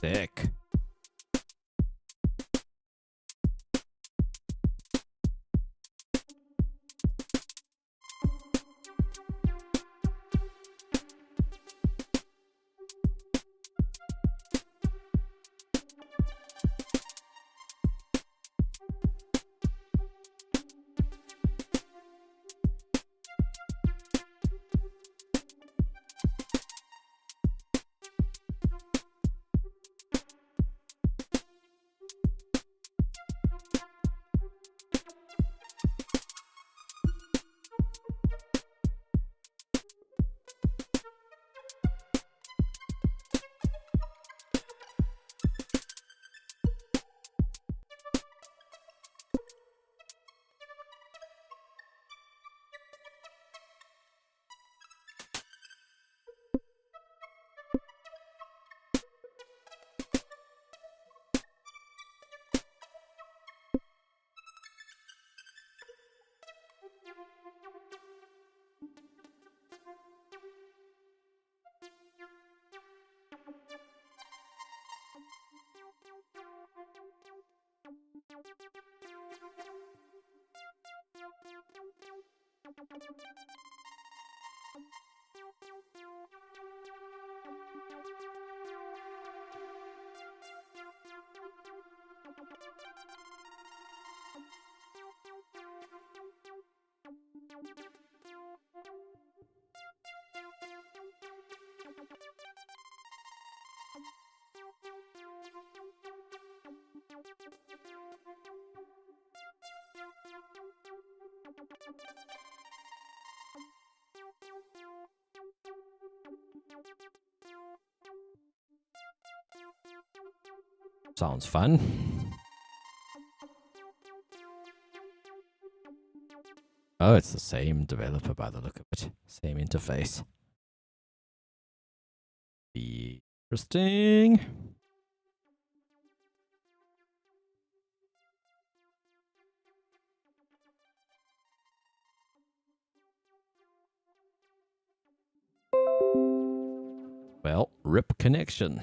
Sick. Sounds fun. Oh, it's the same developer by the look of it. Same interface. Be interesting. Well, rip connection.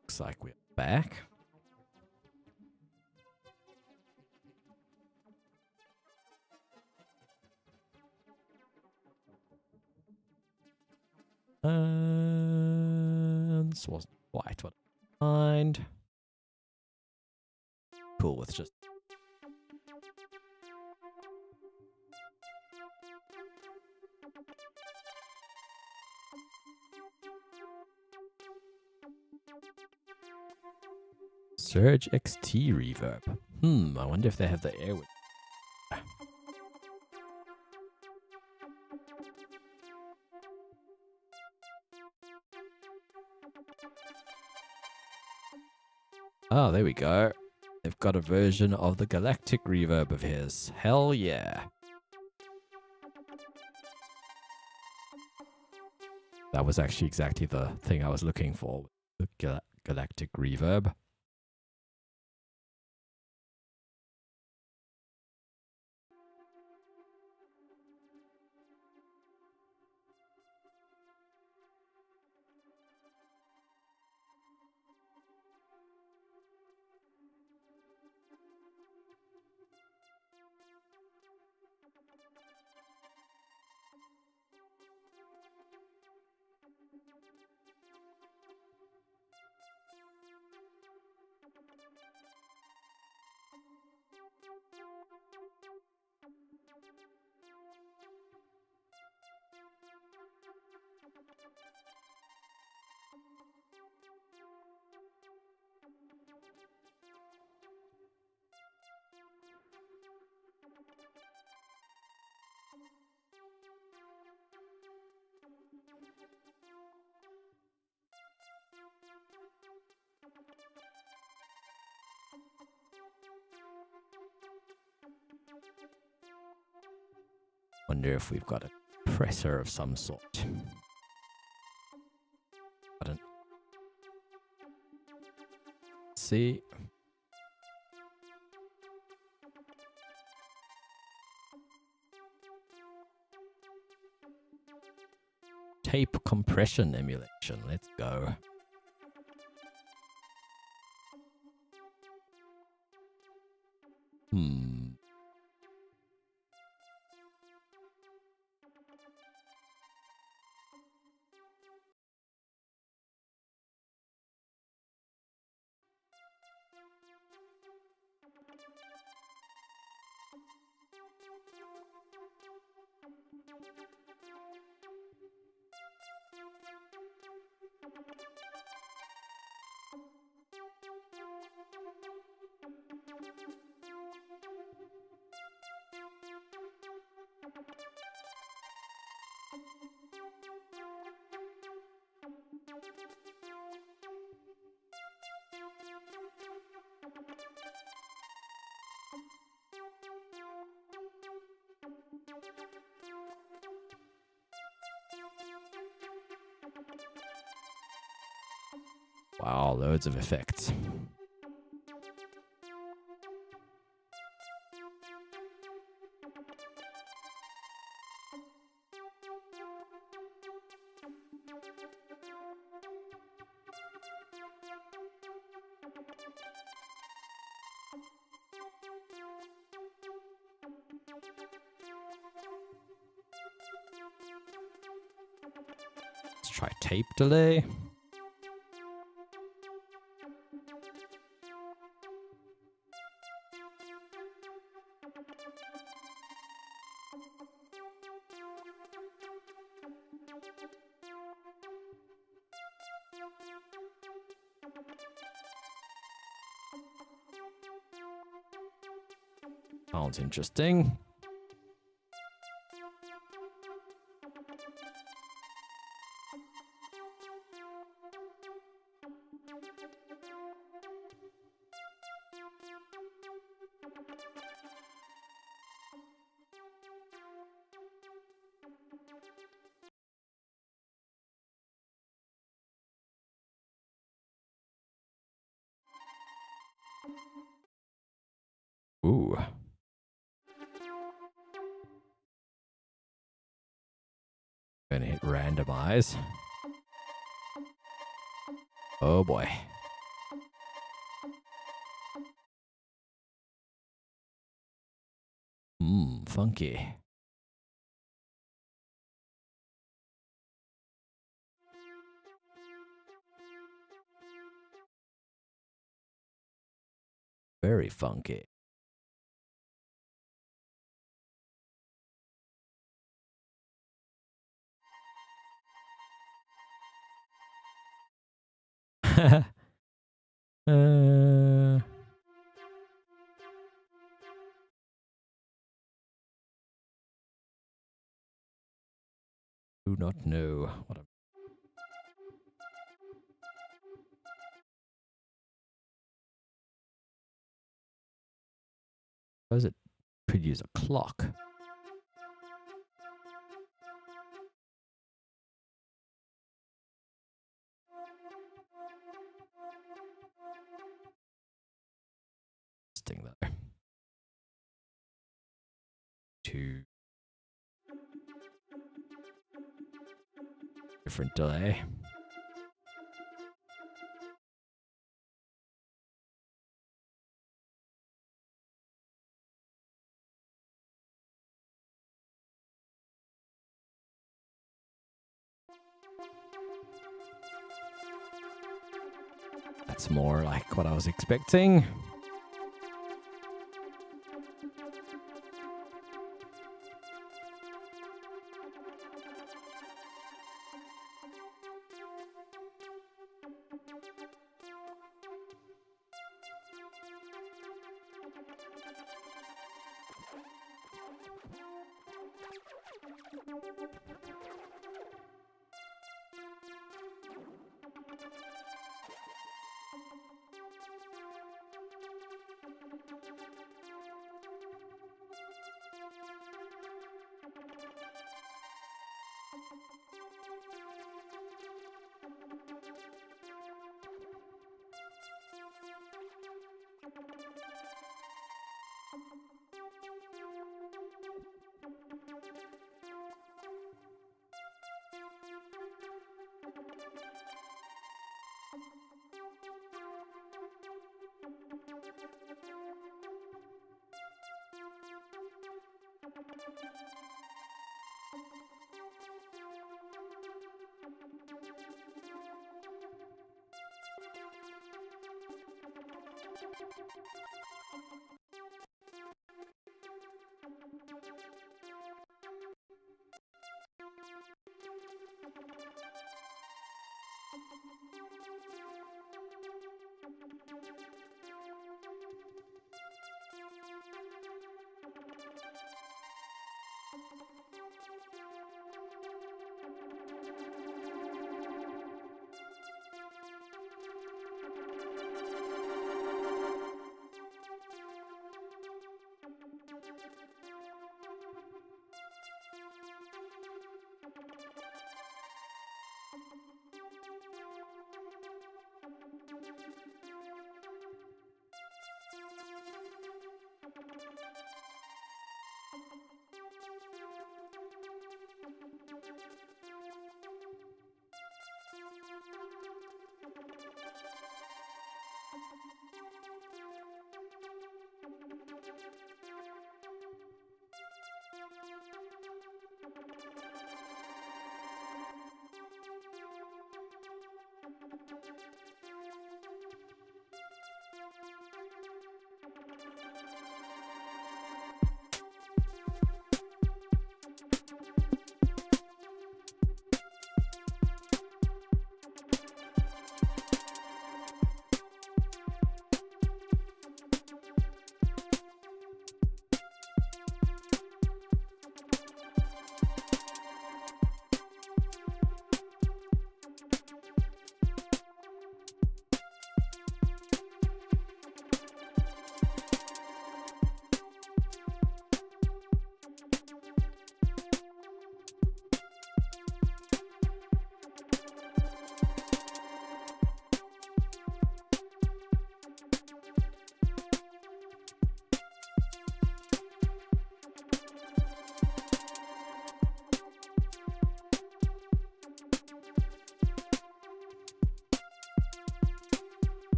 Looks like we're back. This wasn't quite what I mind. Cool with just Surge XT reverb. I wonder if they have the air with. Oh, there we go. They've got a version of the Galactic reverb of his. Hell yeah. That was actually exactly the thing I was looking for. The Galactic reverb. Wonder if we've got a presser of some sort. I don't see. Tape compression emulation. Let's go. Wow, loads of effects. Let's try tape delay. Sounds interesting. Ooh. Gonna hit randomize. Oh boy. Funky. Very funky. Do not know what I'm. Suppose it could use a clock. Interesting though. Two different delay. That's more like what I was expecting.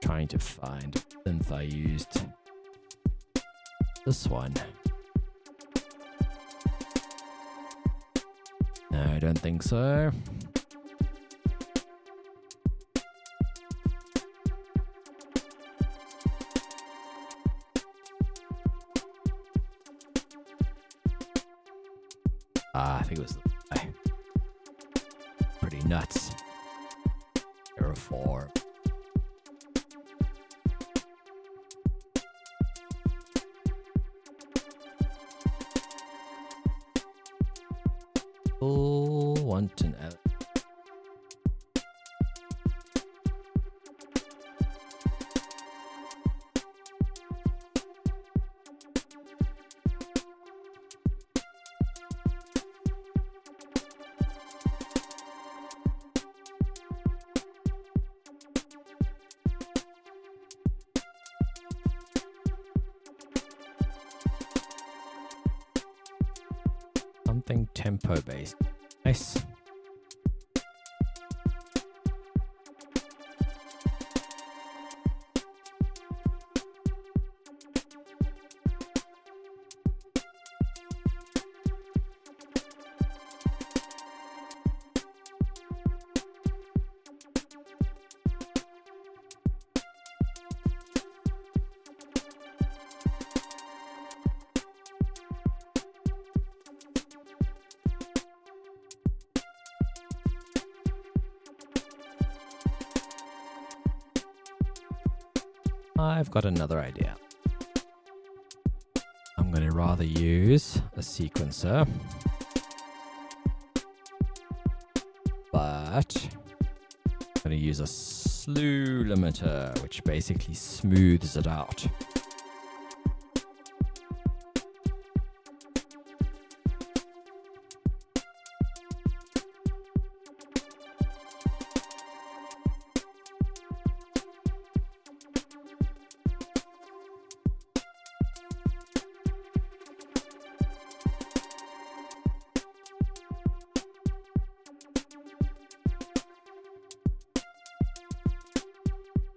Trying to find a synth I used. This one. No, I don't think so. I think it was the guy. Pretty nuts. Error 4. Want to know. Something tempo based. Nice. I've got another idea. I'm going to rather use a sequencer, but I'm going to use a slew limiter, which basically smooths it out.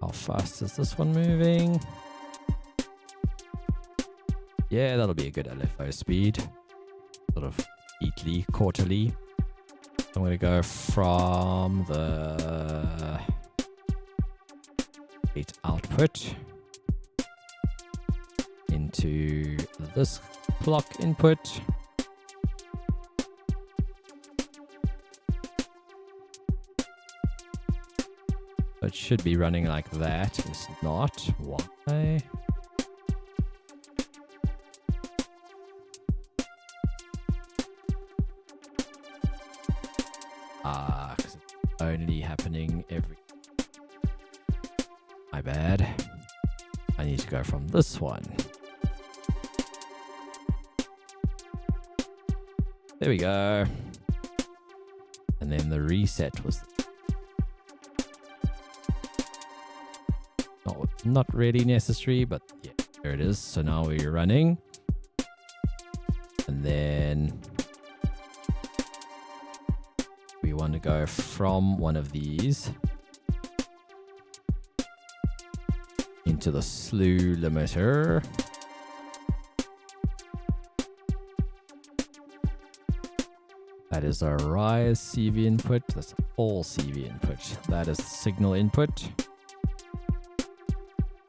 How fast is this one moving? Yeah, that'll be a good LFO speed. Sort of weekly, quarterly. I'm going to go from the gate output into this clock input. So it should be running like that. It's not. Why? Because it's only happening every... My bad. I need to go from this one. There we go. And then the reset was not really necessary, but yeah, there it is. So now we're running. And then we want to go from one of these into the slew limiter. That is our rise CV input. That's all CV input. That is signal input.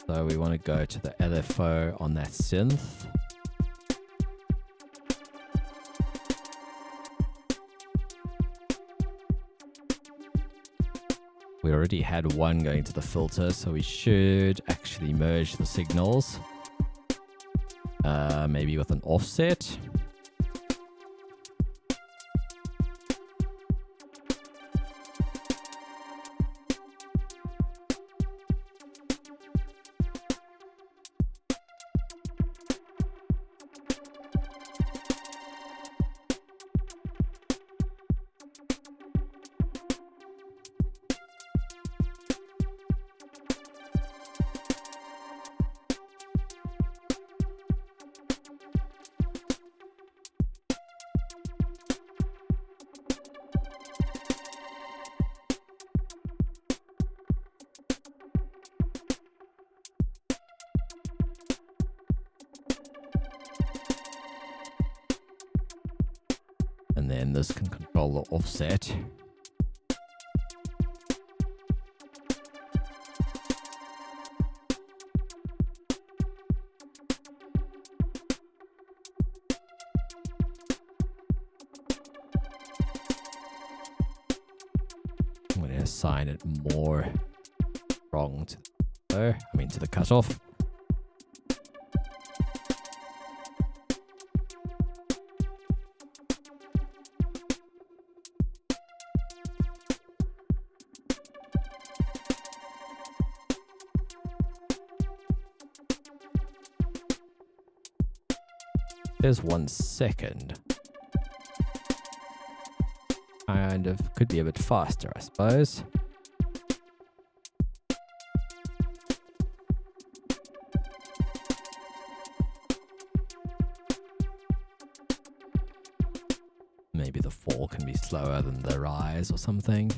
So we want to go to the LFO on that synth. We already had one going to the filter, so we should actually merge the signals. Maybe with an offset. And then this can control the offset. I'm going to assign it more wrong to to the cutoff. There's 1 second. Kind of could be a bit faster, I suppose. Maybe the fall can be slower than the rise or something.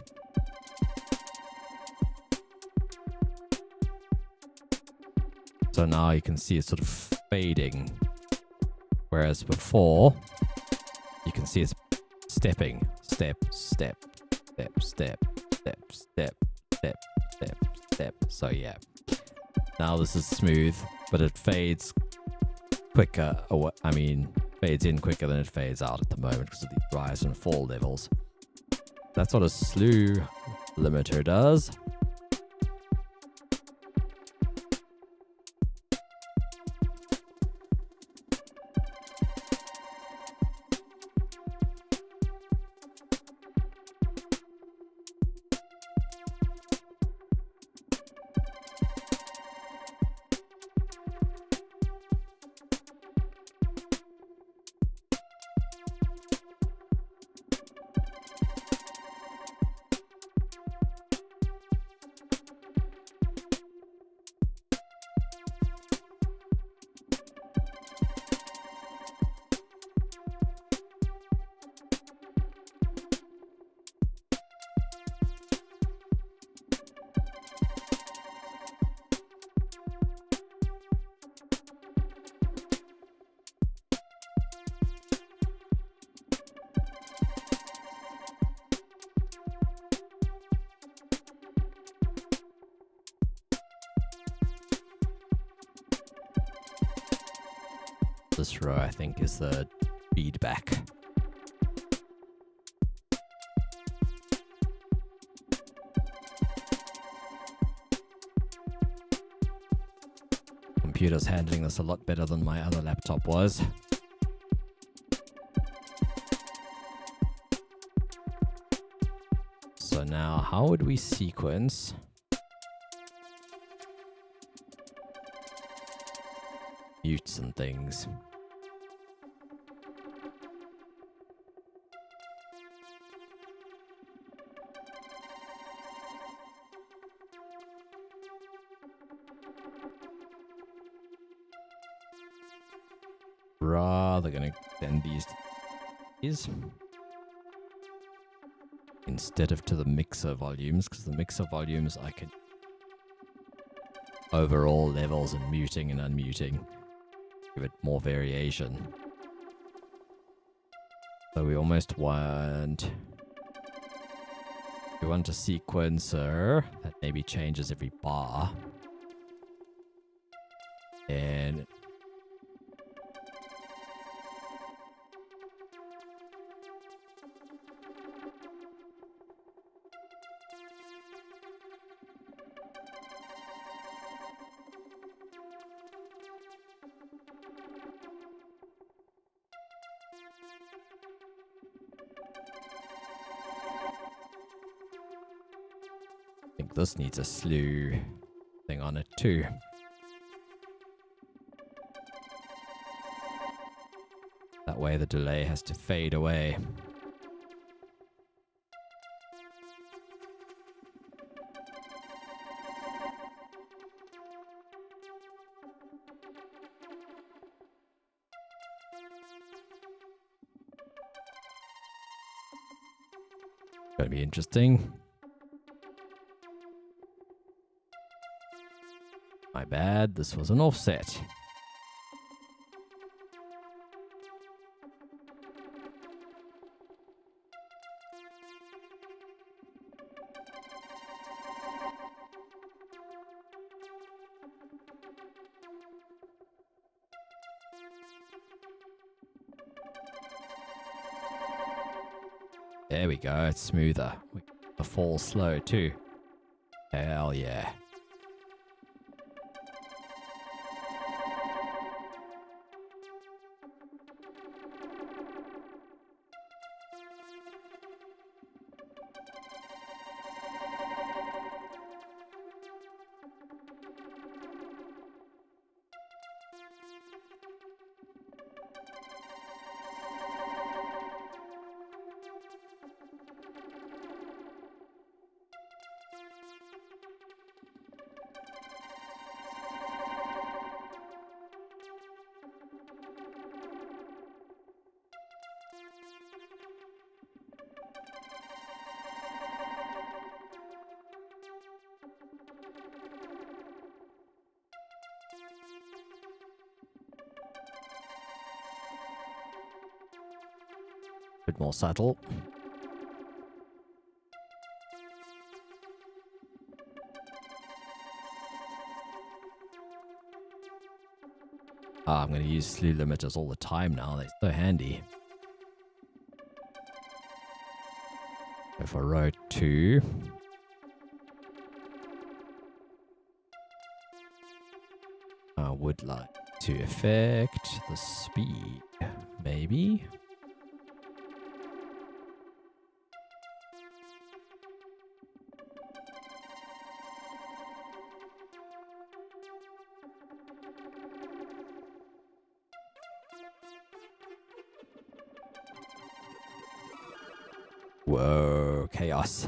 So now you can see it's sort of fading. Whereas before, you can see it's stepping. Step, step, step, step, step, step, step, step, step. So yeah. Now this is smooth, but it fades quicker. Fades in quicker than it fades out at the moment because of the rise and fall levels. That's what a slew limiter does. This row, I think, is the feedback. Computer's handling this a lot better than my other laptop was. So now, how would we sequence mutes and things? Rather gonna extend these instead of to the mixer volumes, because the mixer volumes I can overall levels and muting and unmuting, give it more variation. So we almost want a sequencer that maybe changes every bar, and I think this needs a slew thing on it too. That way the delay has to fade away. Gonna be interesting. My bad, this was an offset. There we go, it's smoother. The fall slow too. Hell yeah. Bit more subtle. I'm going to use slew limiters all the time now. They're so handy. Go for row 2. I would like to affect the speed, maybe. Whoa, chaos.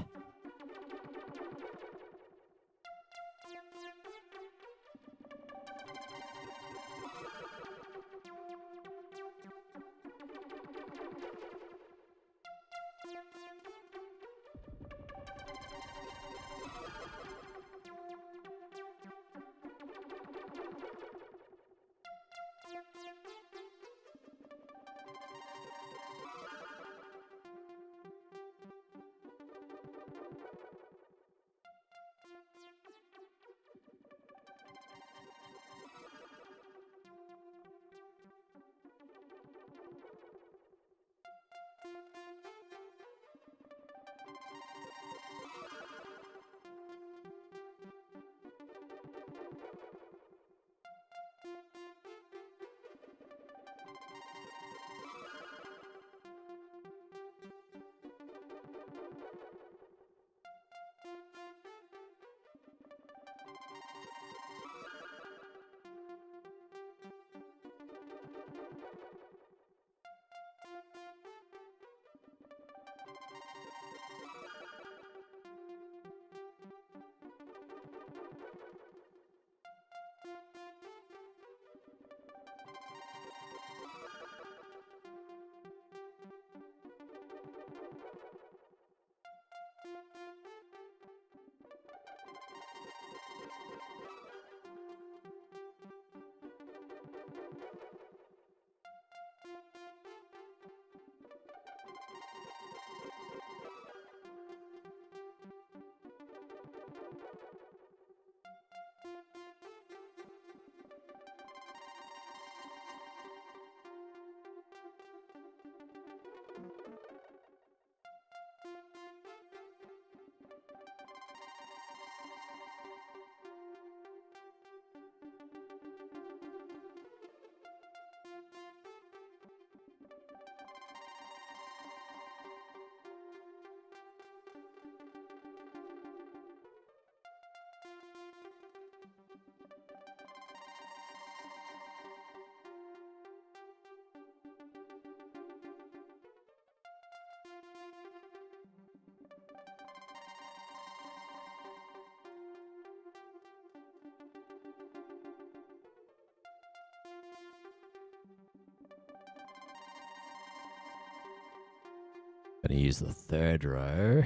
Gonna use the third row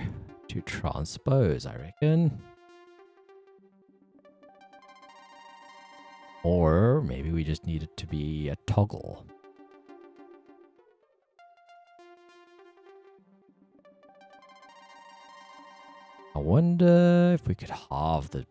to transpose, I reckon. Or maybe we just need it to be a toggle. I wonder if we could halve the...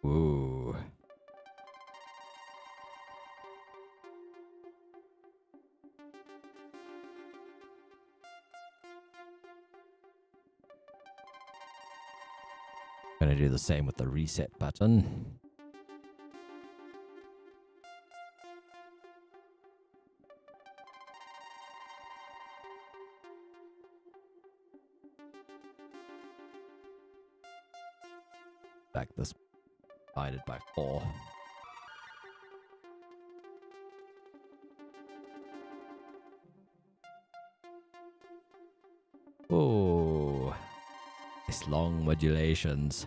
Ooh. Gonna do the same with the reset button. Back this divided by 4. Oh, nice long modulations.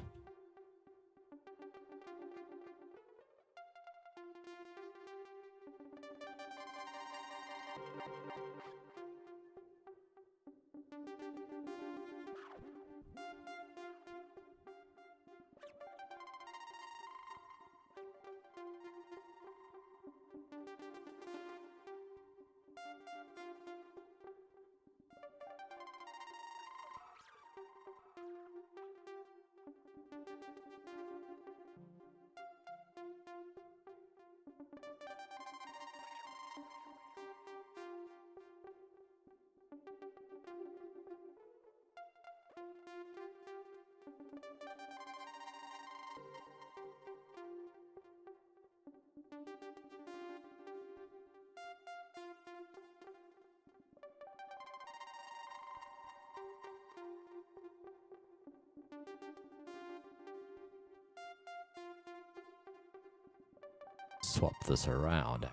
Swap this around.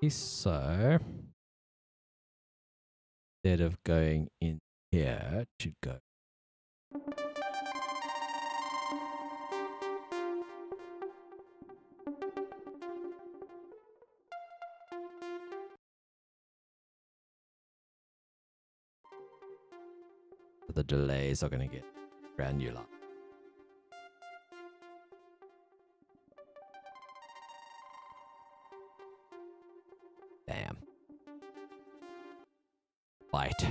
So instead of going in here, it should go. The delays are going to get granular. Damn. Light.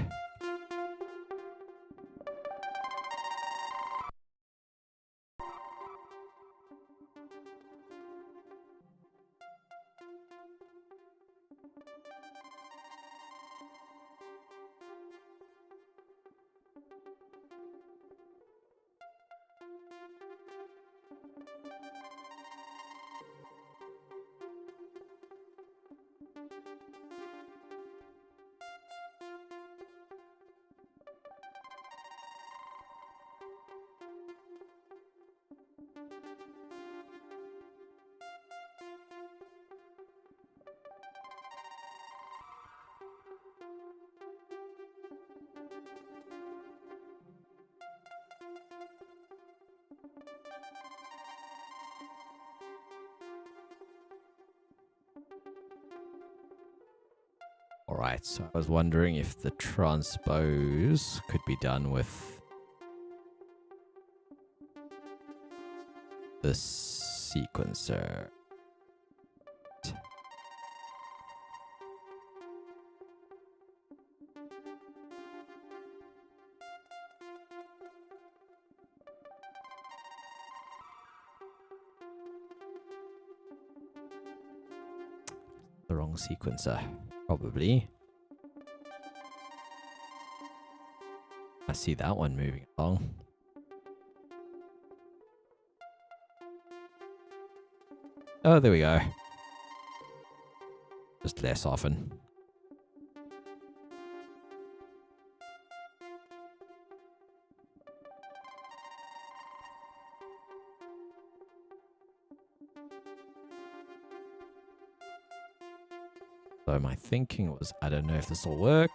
Alright, so I was wondering if the transpose could be done with this sequencer. The wrong sequencer, probably. I see that one moving along. Oh, there we go. Just less often. So my thinking was, I don't know if this will work.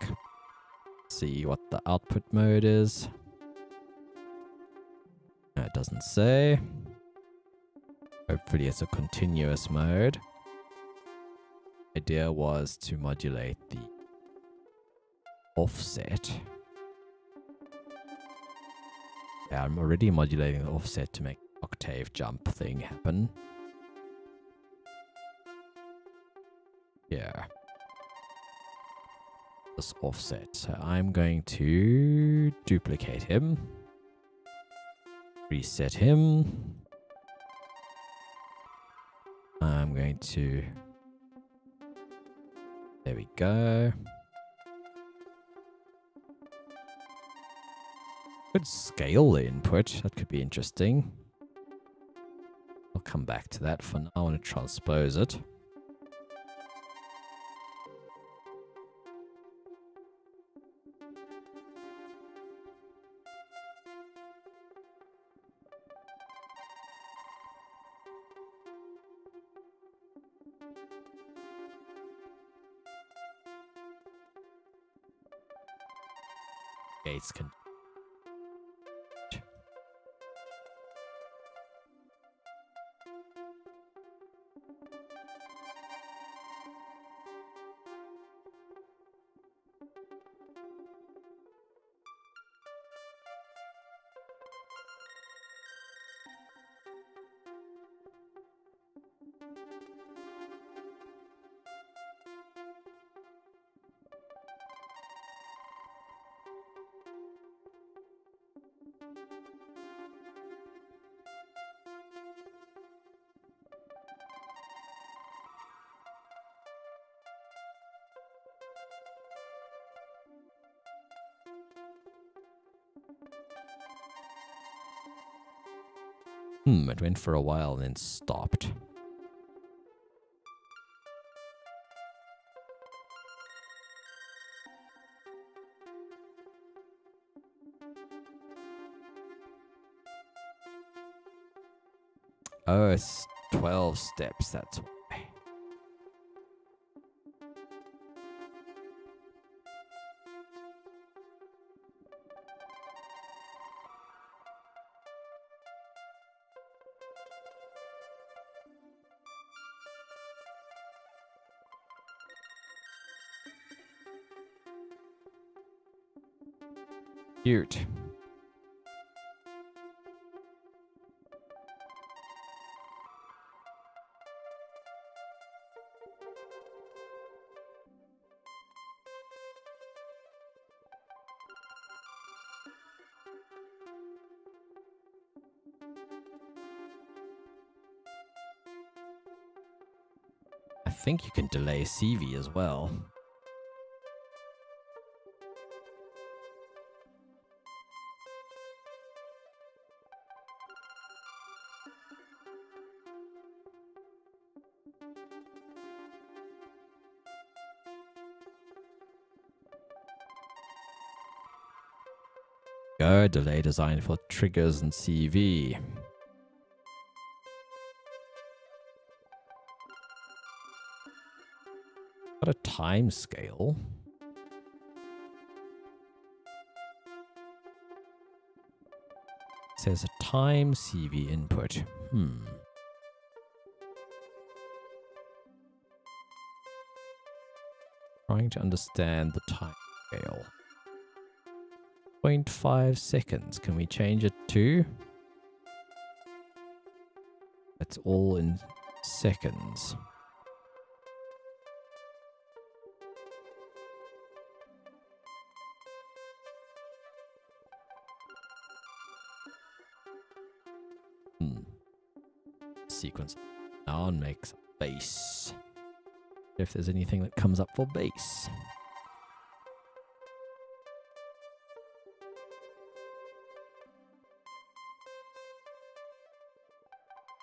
See what the output mode is. No, it doesn't say. Hopefully it's a continuous mode. Idea was to modulate the offset. Yeah, I'm already modulating the offset to make the octave jump thing happen. Yeah. This offset. So I'm going to duplicate him. Reset him. I'm going to... There we go. Could scale the input. That could be interesting. I'll come back to that. For now, I want to transpose it. Gates can... It went for a while and then stopped. Oh, it's 12 steps, that's why. Cute. I think you can delay CV as well. Go, delay design for triggers and CV. Got a time scale. It says a time CV input. Trying to understand the time scale. 0.5 seconds. Can we change it to? That's all in seconds. Sequence now and makes base. If there's anything that comes up for base.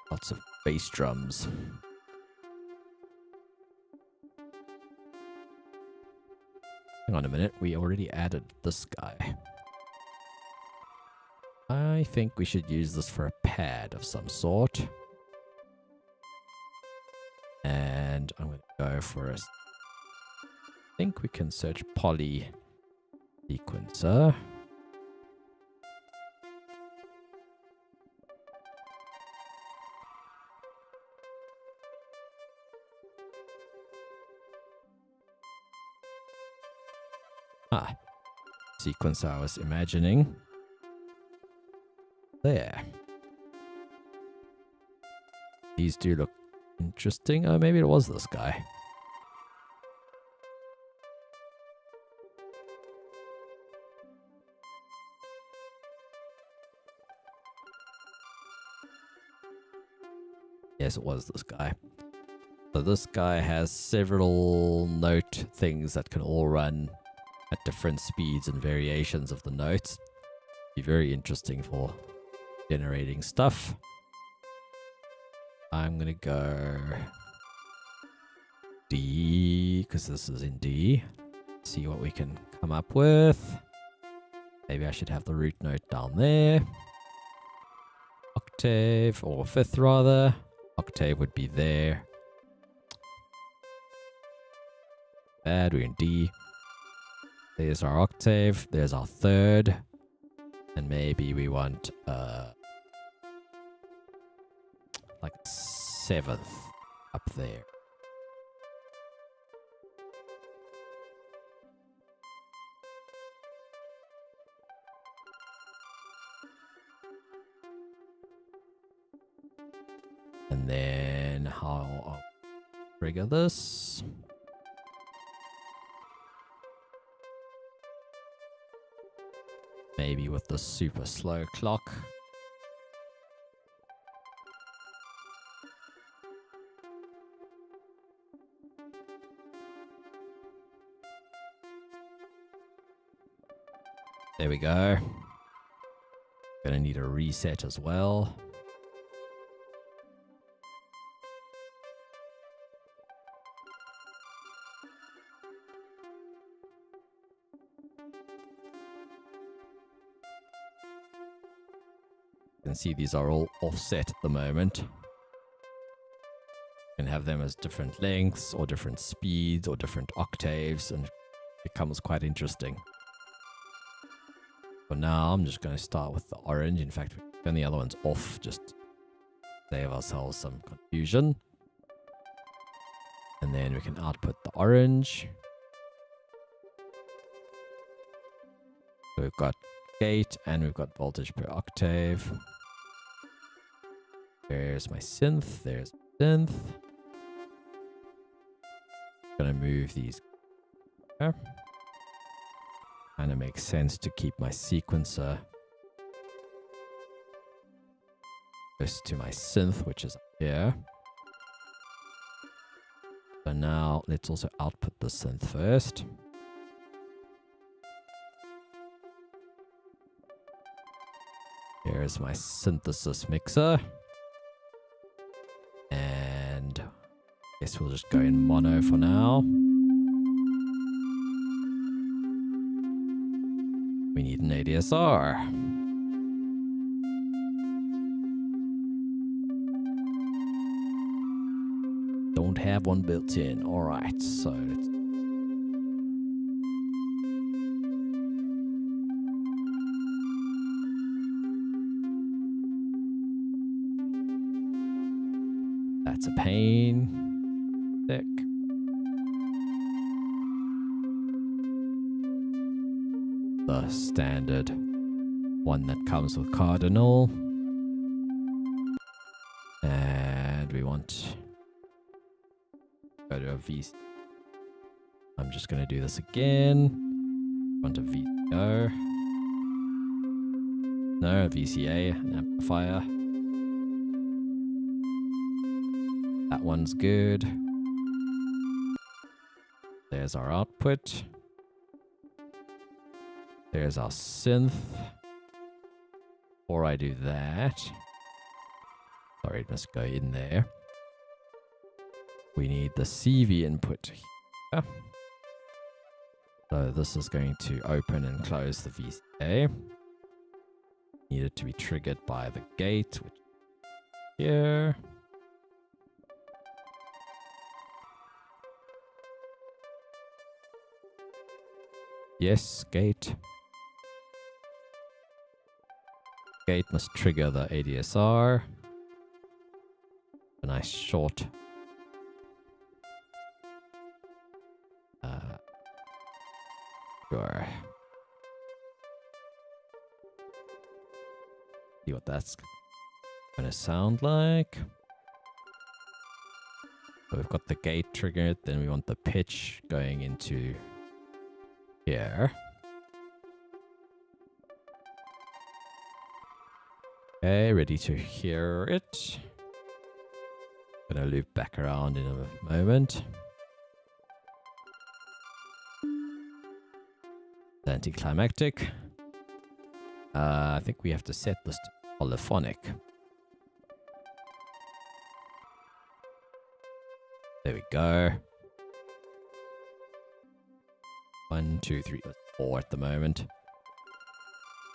Lots of bass drums. Hang on a minute, we already added this guy. I think we should use this for a pad of some sort. And I'm going to go for a think we can search poly sequencer. Ah, sequencer I was imagining. There. These do look interesting. Oh, maybe it was this guy. Yes, it was this guy. So this guy has several note things that can all run at different speeds and variations of the notes. Be very interesting for generating stuff. I'm gonna go D, because this is in D. See what we can come up with. Maybe I should have the root note down there. Octave, or fifth rather. Octave would be there. Bad, we're in D. There's our octave. There's our third. And maybe we want like seventh up there. And then how I'll trigger this. Maybe with the super slow clock. There we go. Gonna need a reset as well. You can see these are all offset at the moment. You can have them as different lengths or different speeds or different octaves, and it becomes quite interesting. For now, I'm just going to start with the orange. In fact, we'll turn the other ones off just to save ourselves some confusion. And then we can output the orange. So we've got gate and we've got voltage per octave. There's my synth. There's my synth. Gonna move these here. Kind of makes sense to keep my sequencer close to my synth, which is up here. So now let's also output the synth first. Here's my synthesis mixer. And I guess we'll just go in mono for now. We need an ADSR. Don't have one built in. Alright, so let's... That's a pain. Thick. The standard one that comes with Cardinal. And we want go to a VCV. I'm just going to do this again. Want a VCO. No, a VCA, an amplifier. That one's good. There's our output. There's our synth. Before I do that, sorry, it must go in there. We need the CV input here. So this is going to open and close the VCA. Need it to be triggered by the gate, which is here. Yes, gate. Gate must trigger the ADSR. A nice short. Sure. See what that's gonna sound like. So we've got the gate triggered, then we want the pitch going into here. Okay, ready to hear it. Gonna loop back around in a moment. Anticlimactic. I think we have to set this to polyphonic. There we go. 1, 2, 3, 4 at the moment.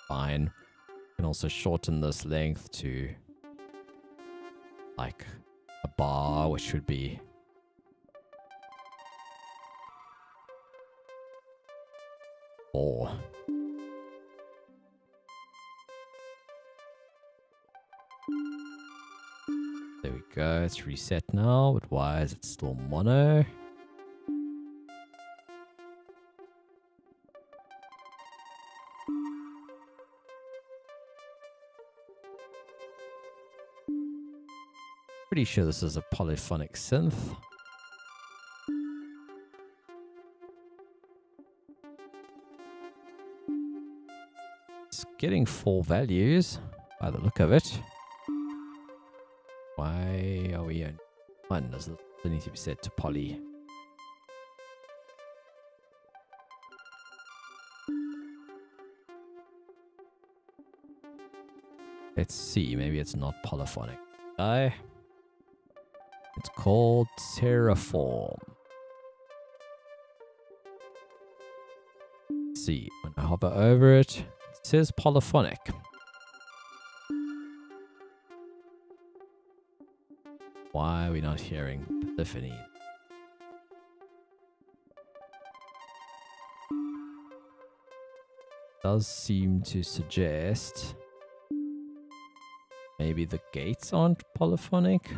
Fine. You can also shorten this length to like a bar, which would be 4. There we go. It's reset now, but why is it still mono? Pretty sure this is a polyphonic synth. It's getting 4 values by the look of it. Why are we on 1? Does it need to be set to poly? Let's see, maybe it's not polyphonic. It's called Terraform. Let's see, when I hover over it, it says polyphonic. Why are we not hearing polyphony? Does seem to suggest maybe the gates aren't polyphonic.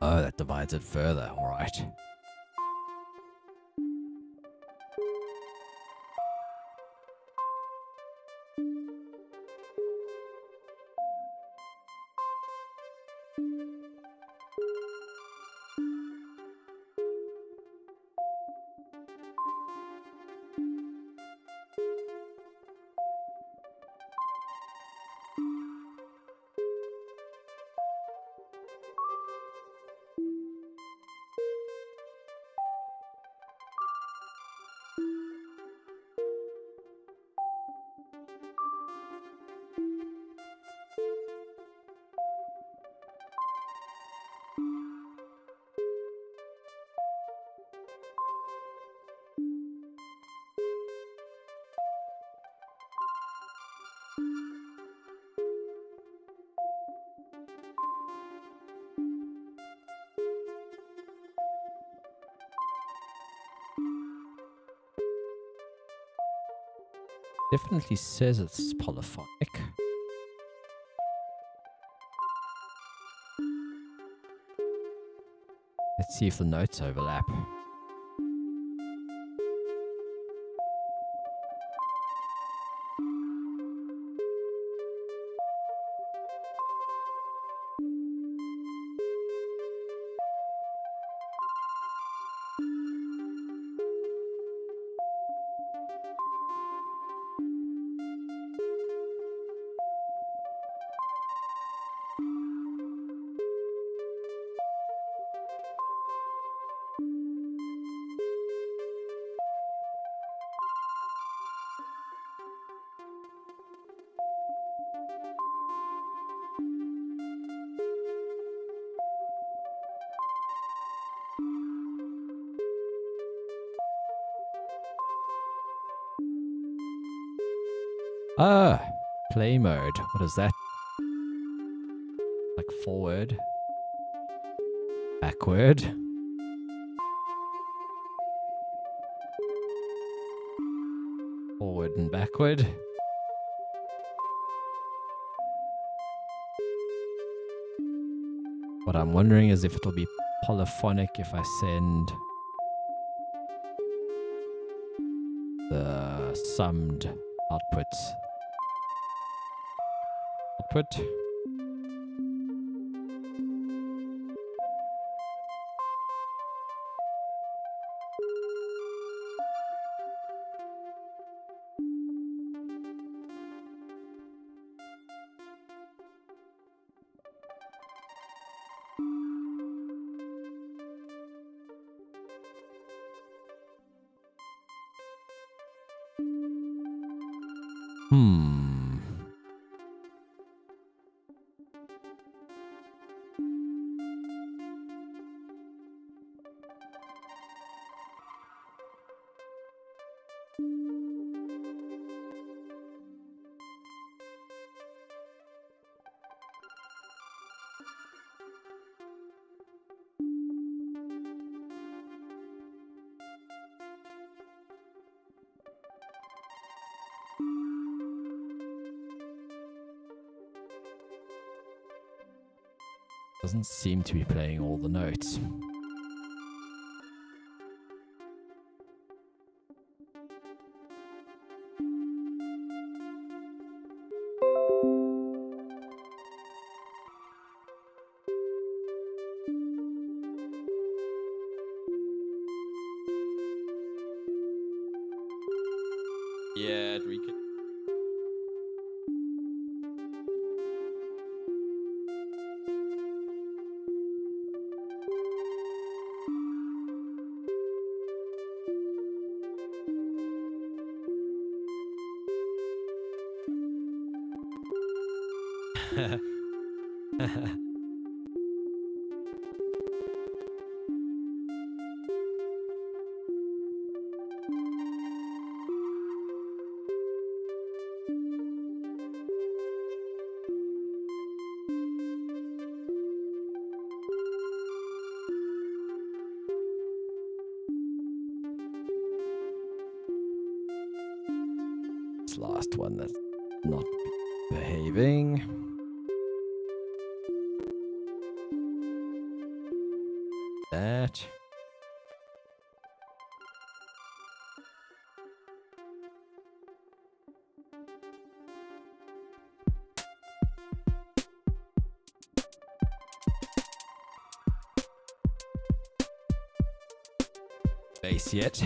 Oh, that divides it further. All right. Definitely says it's polyphonic. Let's see if the notes overlap. Ah, play mode. What is that? Like forward, backward. Forward and backward. What I'm wondering is if it'll be polyphonic if I send the summed output. Doesn't seem to be playing all the notes. Yeah, we could. This last one that's not behaving. That. Bass yet.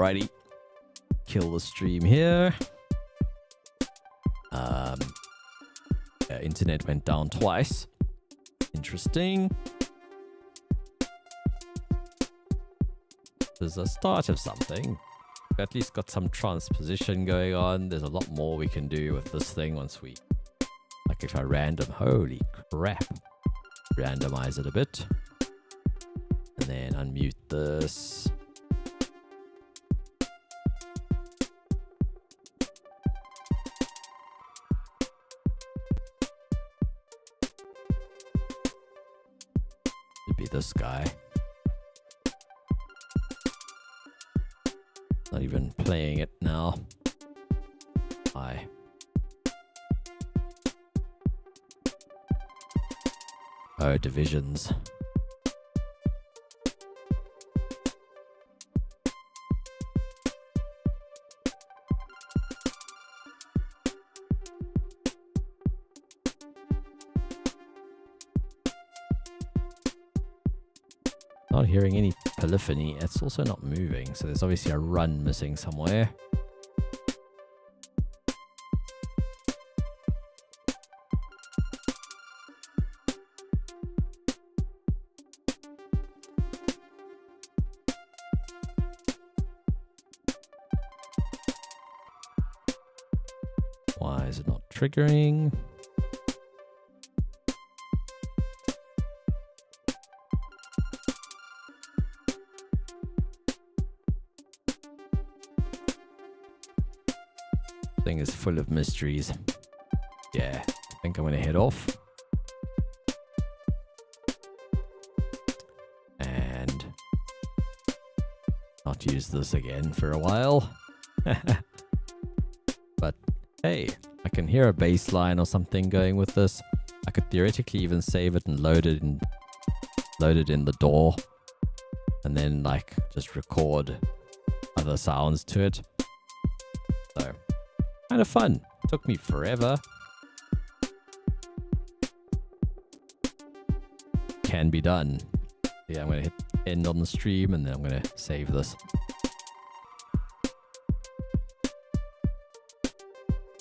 Alrighty. Kill the stream here. Internet went down twice. Interesting. There's a start of something. We've at least got some transposition going on. There's a lot more we can do with this thing once we... Like if I holy crap. Randomize it a bit. And then unmute this. Should be this guy. Not even playing it now. Hi. Oh, divisions. Not hearing any polyphony. It's also not moving, so there's obviously a run missing somewhere. Why is it not triggering? Thing is full of mysteries. Yeah, I think I'm gonna head off. And not use this again for a while. But hey, I can hear a bass line or something going with this. I could theoretically even save it and load it in the DAW. And then like just record other sounds to it. So kind of fun. Took me forever. Can be done. Yeah, I'm going to hit end on the stream and then I'm going to save this.